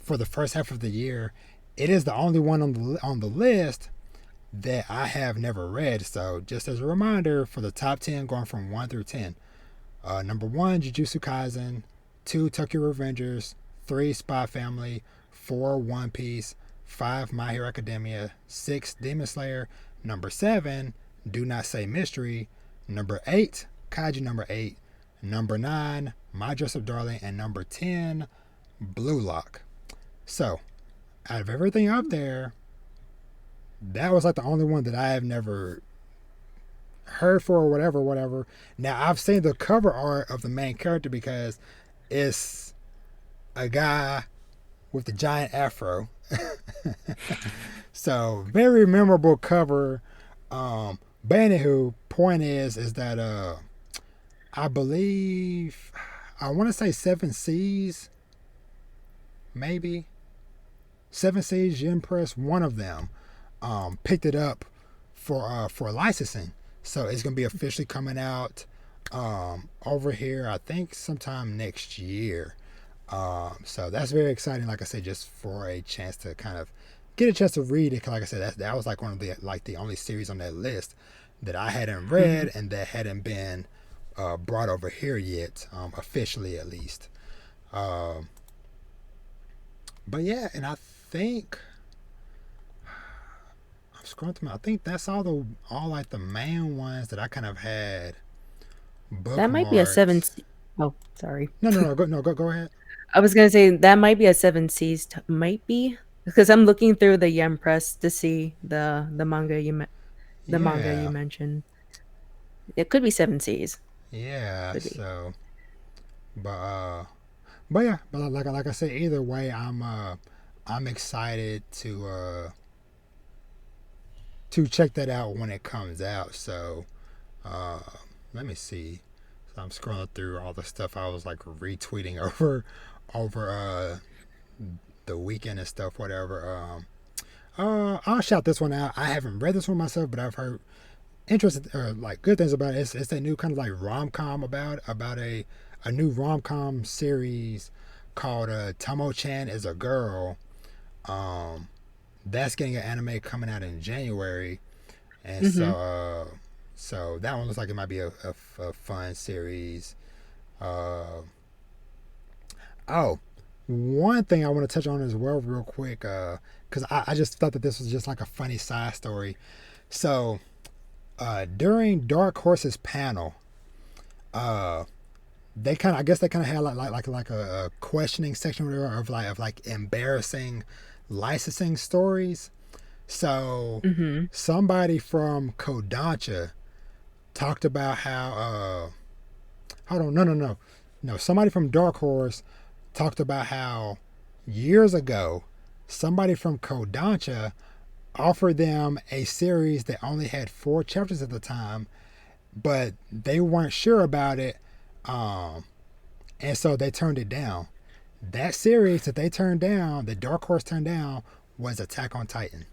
for the first half of the year, it is the only one on the list that I have never read. So just as a reminder, for the top 10, going from 1 through 10, number 1, Jujutsu Kaisen; 2, Tokyo Revengers; 3, Spy Family; 4, One Piece; 5, My Hero Academia; 6, Demon Slayer; number 7, Do Not Say Mystery; number 8, Kaiju number 8; number 9, My Dress Up Darling; and number 10, Blue Lock. So, out of everything up there, that was like the only one that I have never heard for or whatever. Now I've seen the cover art of the main character because it's a guy with the giant afro. So very memorable cover. But anywho, point is that I believe I want to say Seven Seas, maybe Seven Seas Gym Press, one of them picked it up for licensing. So it's gonna be officially coming out over here. I think sometime next year. So that's very exciting. Like I said, just for a chance to kind of get a chance to read it. Like I said, that was like one of the only series on that list that I hadn't Hmm. read and that hadn't been brought over here yet, officially at least. Um, but yeah, and I think I'm scrolling through. I think that's all like the main ones that I kind of had That might be a seven. bookmarked. Oh, sorry. Go ahead. I was gonna say that might be a seven C's. Might be because I'm looking through the Yem Press to see the manga you Yeah, mentioned. It could be seven C's. yeah. Could be. But uh, but yeah, but like I said, either way, I'm excited to check that out when it comes out. So uh, let me see. So I'm scrolling through all the stuff I was like retweeting over the weekend and stuff, whatever. I'll shout this one out. I haven't read this one myself, but I've heard interesting or like good things about it. It's a new kind of like rom com about a new rom com series called Tomo Chan is a Girl. Um, that's getting an anime coming out in January, and Hmm. so that one looks like it might be a fun series. Uh, oh, one thing I want to touch on as well, real quick, because I just thought that this was just like a funny side story. So during Dark Horse's panel, uh, they kind of I guess they kind of had like a questioning section or whatever of like embarrassing licensing stories. So Hmm. somebody from Kodansha talked about how hold on, no, somebody from Dark Horse talked about how years ago somebody from Kodansha offered them a series that only had 4 chapters at the time, but they weren't sure about it, um, and so they turned it down. That series that they turned down, that Dark Horse turned down, was Attack on Titan.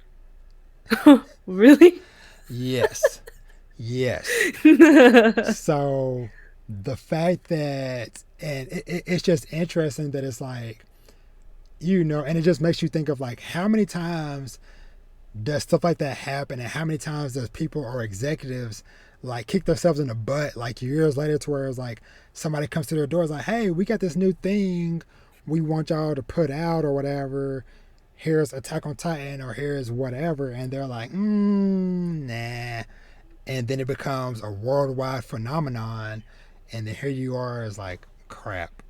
Really? Yes, Yes. So the fact that, and it's just interesting that it's like, and it just makes you think of like how many times does stuff like that happen, and how many times does people or executives like kick themselves in the butt like years later to where it's like somebody comes to their door, is like, hey, we got this new thing we want y'all to put out or whatever. Here's Attack on Titan or here's whatever, and they're like, nah. And then it becomes a worldwide phenomenon, and then here you are is like crap.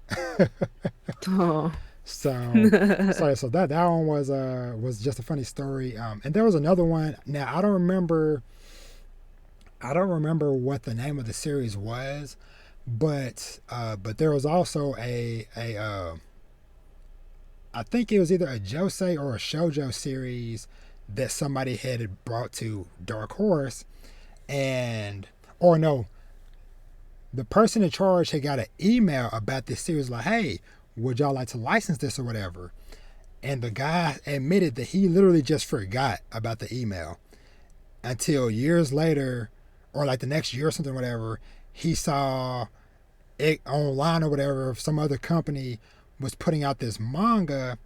Oh. So sorry, so that one was just a funny story. And there was another one. Now I don't remember what the name of the series was, but there was also a I think it was either a josei or a shoujo series that somebody had brought to Dark Horse, and or no, the person in charge had got an email about this series like, hey, would y'all like to license this or whatever? And the guy admitted that he literally just forgot about the email until years later, or like the next year or something, whatever, he saw it online or whatever, some other company was putting out this manga,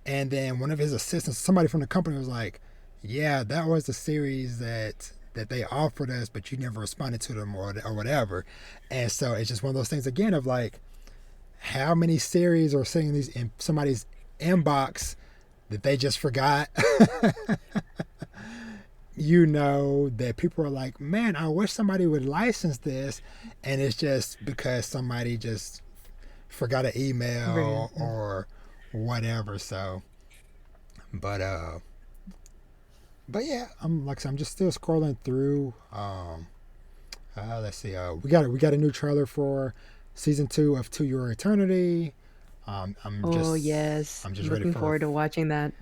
and then one of his assistants, somebody from the company, was like, yeah, that was the series that they offered us, but you never responded to them or whatever. And so it's just one of those things again of like how many series are sitting in somebody's inbox that they just forgot. That people are like, man, I wish somebody would license this, and it's just because somebody just forgot an email or whatever. So, but yeah, I'm just still scrolling through. Let's see. We got a new trailer for season 2 of To Your Eternity. Oh, yes. I'm just ready Looking for forward to watching that.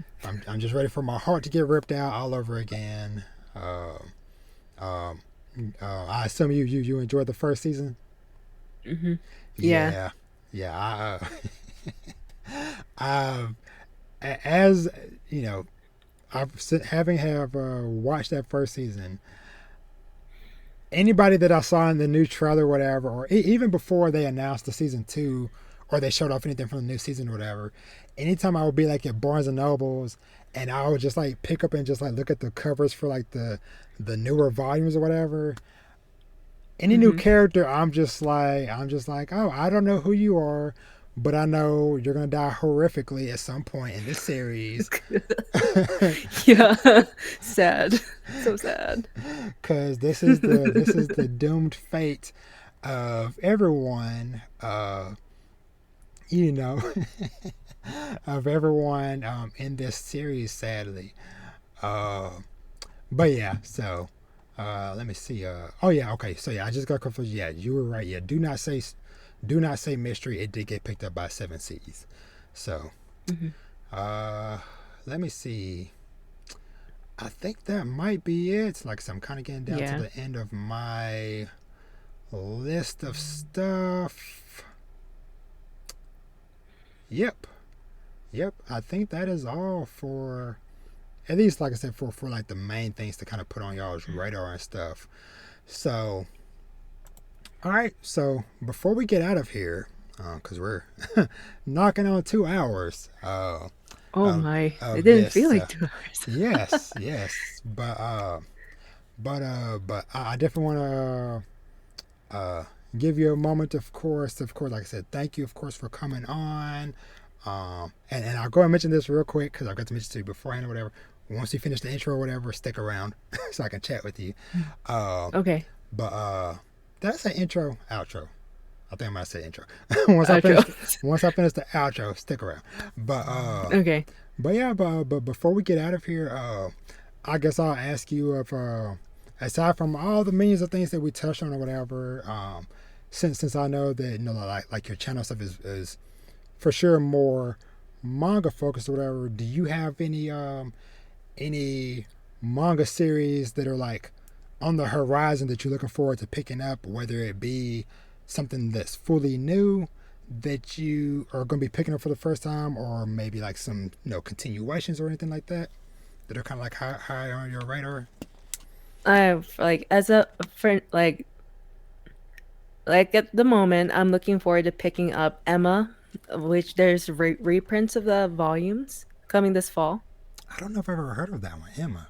I'm just ready for my heart to get ripped out all over again. Um, I assume you enjoyed the first season. Hmm. Yeah. Yeah, yeah. I as you know, having have watched that first season. Anybody that I saw in the new trailer, or whatever, or even before they announced the season 2, or they showed off anything from the new season or whatever, anytime I would be like at Barnes and Nobles, and I would just like pick up and just like look at the covers for like the newer volumes or whatever. Any new Hmm. character, I'm just like, oh, I don't know who you are, but I know you're gonna die horrifically at some point in this series. Yeah. Sad. So sad. Because this is the doomed fate of everyone. You know, of everyone in this series, sadly. Uh, but yeah, so let me see. Oh yeah, okay. So yeah, I just got confused. Yeah, you were right. Yeah, do not say mystery. It did get picked up by Seven Seas. So Hmm. uh, let me see. I think that might be it. Like I said, I'm kind of getting down to Yeah. the end of my list of stuff. Yep. Yep. I think that is all for, at least like I said, for like the main things to kind of put on y'all's radar and stuff. So, all right. So before we get out of here, because we're knocking on 2 hours Oh my. It of didn't feel this. like 2 hours. Yes, yes. But I definitely want to give you a moment, of course, like I said, thank you, of course, for coming on. And I'll go and mention this real quick because I got to mention it to you beforehand or whatever. Once you finish the intro or whatever, stick around so I can chat with you. Uh, Okay. but that's an intro, outro. I think I might say intro. once I Outro. finish, once I finish the outro, stick around. But Okay. but yeah, but before we get out of here, I guess I'll ask you if aside from all the millions of things that we touched on or whatever, since I know that like your channel stuff is for sure more manga focused or whatever, do you have any manga series that are like on the horizon that you're looking forward to picking up, whether it be something that's fully new that you are going to be picking up for the first time, or maybe like some continuations or anything like that that are kind of like high on your radar? I've like as a friend like at the moment I'm looking forward to picking up Emma, which there's reprints of the volumes coming this fall. I don't know if I've ever heard of that one, Emma.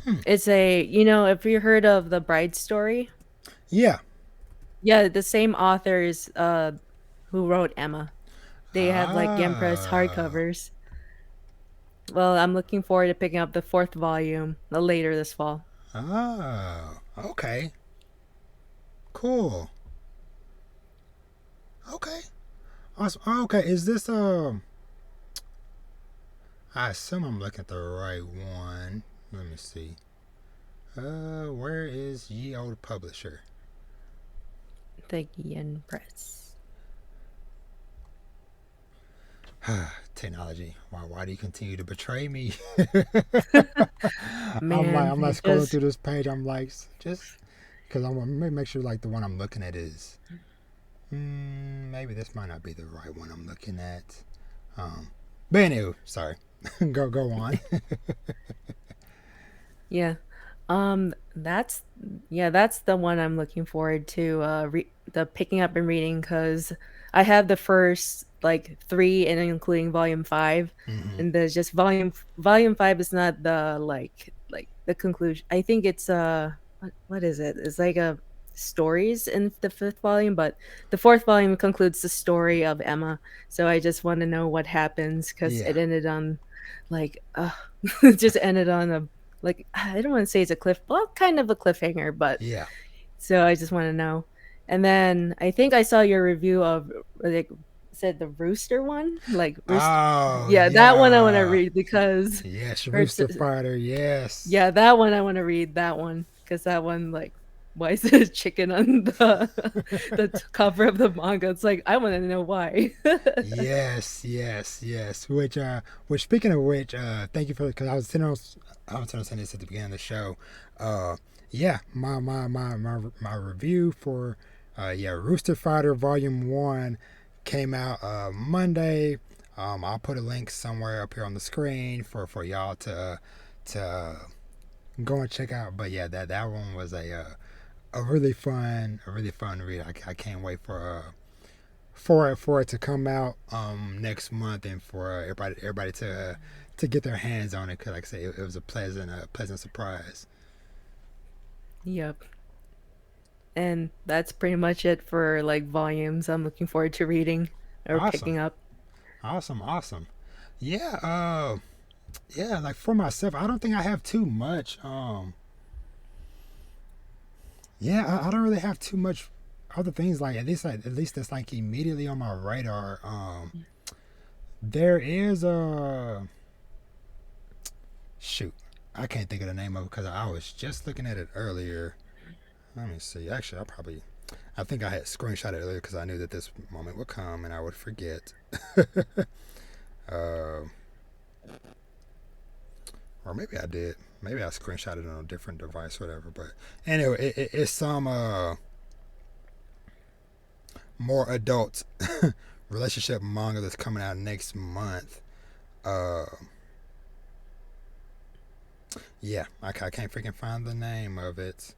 Hmm. It's a, if you heard of the Bride Story, Yeah. yeah, the same authors who wrote Emma. They have like Empress Oh. hardcovers. Well, I'm looking forward to picking up the fourth volume later this fall. Oh. Okay. Cool. Okay. Awesome. Oh, okay. Is this I assume I'm looking at the right one. Let me see. Where is Ye Old Publisher? The Yen Press. Technology. Why do you continue to betray me? Man, I'm like it scrolling just through this page. I'm like, just because I want to make sure like the one I'm looking at is. Maybe this might not be the right one I'm looking at. Um, but anyway, sorry. Go on. yeah. That's that's the one I'm looking forward to the picking up and reading because I have the first like three and including volume five, Hmm. and there's just volume five is not the like the conclusion. I think it's what is it? It's like a stories in the fifth volume, but the fourth volume concludes the story of Emma. So I just want to know what happens because Yeah. it ended on like it just ended on a like I don't want to say it's a well, kind of a cliffhanger, but Yeah. so I just want to know. And then I think I saw your review of like said the rooster one, like rooster. Oh Yeah, that one I want to yeah. read because, Yes, or it's, Rooster Fighter. Yes. yeah, that one I want to read that one because that one like why is there a chicken on the cover of the manga? It's like I want to know why. Yes, yes, yes. Which speaking of which, thank you for because I was saying this at the beginning of the show. Uh, yeah, my review for, yeah, Rooster Fighter Volume One came out Monday. I'll put a link somewhere up here on the screen for y'all to go and check out. But yeah, that one was a really fun read. I can't wait for it to come out next month and for everybody to get their hands on it. Cause like I say, it was a pleasant surprise. Yep. And that's pretty much it for like volumes I'm looking forward to reading or Awesome, picking up. awesome. Yeah, yeah. Like for myself, I don't think I have too much. Yeah, I don't really have too much other things like at least that's like immediately on my radar. There is a shoot. I can't think of the name of it because I was just looking at it earlier. Let me see. Actually, I think I had screenshot it earlier because I knew that this moment would come and I would forget. uh, or maybe I did. Maybe I screenshotted it on a different device, or whatever. But anyway, it's some more adult relationship manga that's coming out next month. Uh, yeah, I can't freaking find the name of it.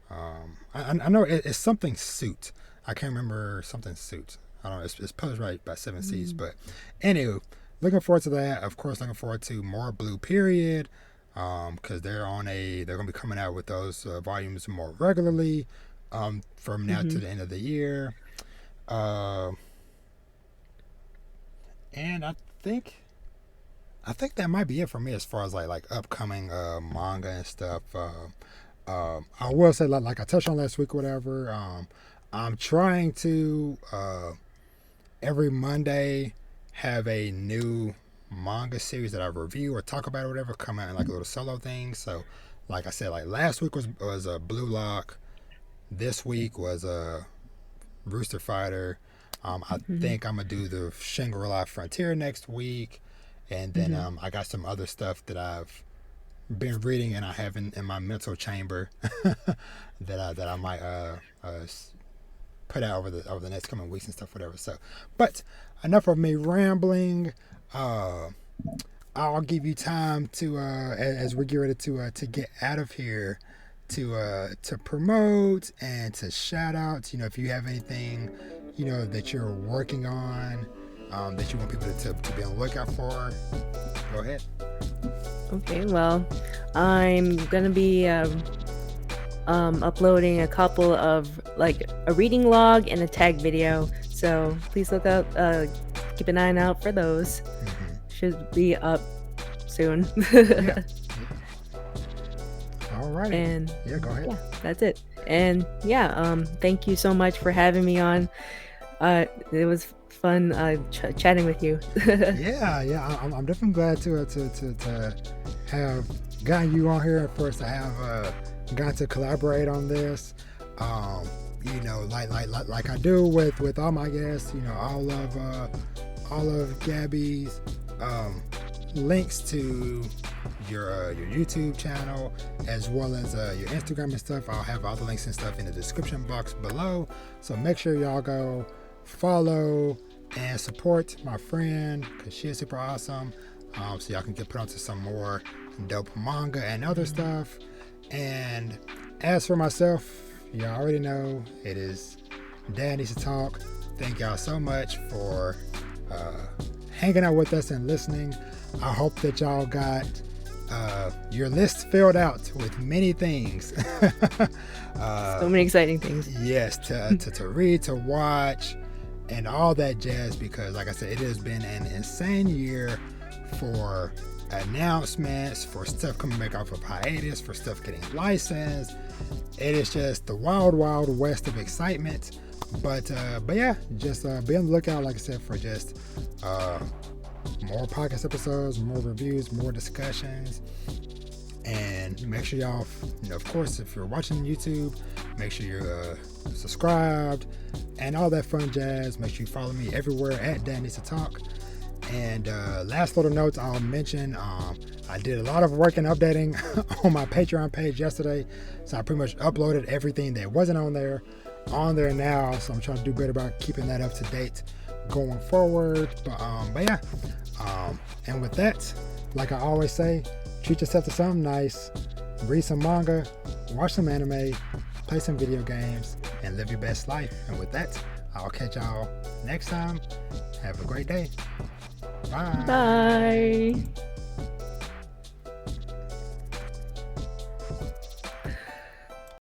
I know it's something suit. I can't remember something suit. I don't know. It's published by Seven Seas, Mm. but anyway, looking forward to that. Of course, looking forward to more Blue Period, because they're gonna be coming out with those volumes more regularly, from now to Mhm. the end of the year. Uh, and I think that might be it for me as far as like upcoming manga and stuff. I will say like I touched on last week, whatever. I'm trying to every Monday have a new manga series that I review or talk about or whatever come out in like a little solo thing. So, like I said, like last week was a Blue Lock. This week was a Rooster Fighter. I Mhm. think I'm gonna do the Shangri-La Frontier next week, and then Mhm. I got some other stuff that I've been reading and I have in my mental chamber that I might put out over the next coming weeks and stuff, whatever. So, but enough of me rambling. Uh, I'll give you time to as we get ready to get out of here to promote and to shout out. If you have anything, that you're working on, that you want people to be on the lookout for, go ahead. Okay, well, I'm gonna be uploading a couple of like a reading log and a tag video. So please look out, keep an eye out for those. Should be up soon. Yeah. All right. And Yeah, go ahead. yeah, that's it. And yeah, thank you so much for having me on. It was fun chatting with you. Yeah. I'm definitely glad to have gotten you on here, for us to have got to collaborate on this. Like I do with all my guests. All of Gabby's links to your YouTube channel, as well as your Instagram and stuff. I'll have all the links and stuff in the description box below. So make sure y'all go follow and support my friend, because she is super awesome. So y'all can get put onto some more dope manga and other stuff. And as for myself, y'all already know it is Dad Needs to Talk. Thank y'all so much for hanging out with us and listening. I hope that y'all got your list filled out with many things. So many exciting things. Yes, to read, to watch, and all that jazz, because like I said, it has been an insane year for announcements, for stuff coming back off of hiatus, for stuff getting licensed. It is just the wild west of excitement. But yeah, just be on the lookout, like I said, for just more podcast episodes, more reviews, more discussions. And make sure y'all, of course, if you're watching YouTube, make sure you're subscribed and all that fun jazz. Make sure you follow me everywhere at Dan Needs to Talk. And last little notes I'll mention, I did a lot of work and updating on my Patreon page yesterday. So I pretty much uploaded everything that wasn't on there now. So I'm trying to do better about keeping that up to date going forward. But yeah. And with that, like I always say, treat yourself to something nice, read some manga, watch some anime, play some video games, and live your best life. And with that, I'll catch y'all next time. Have a great day. Bye. Bye.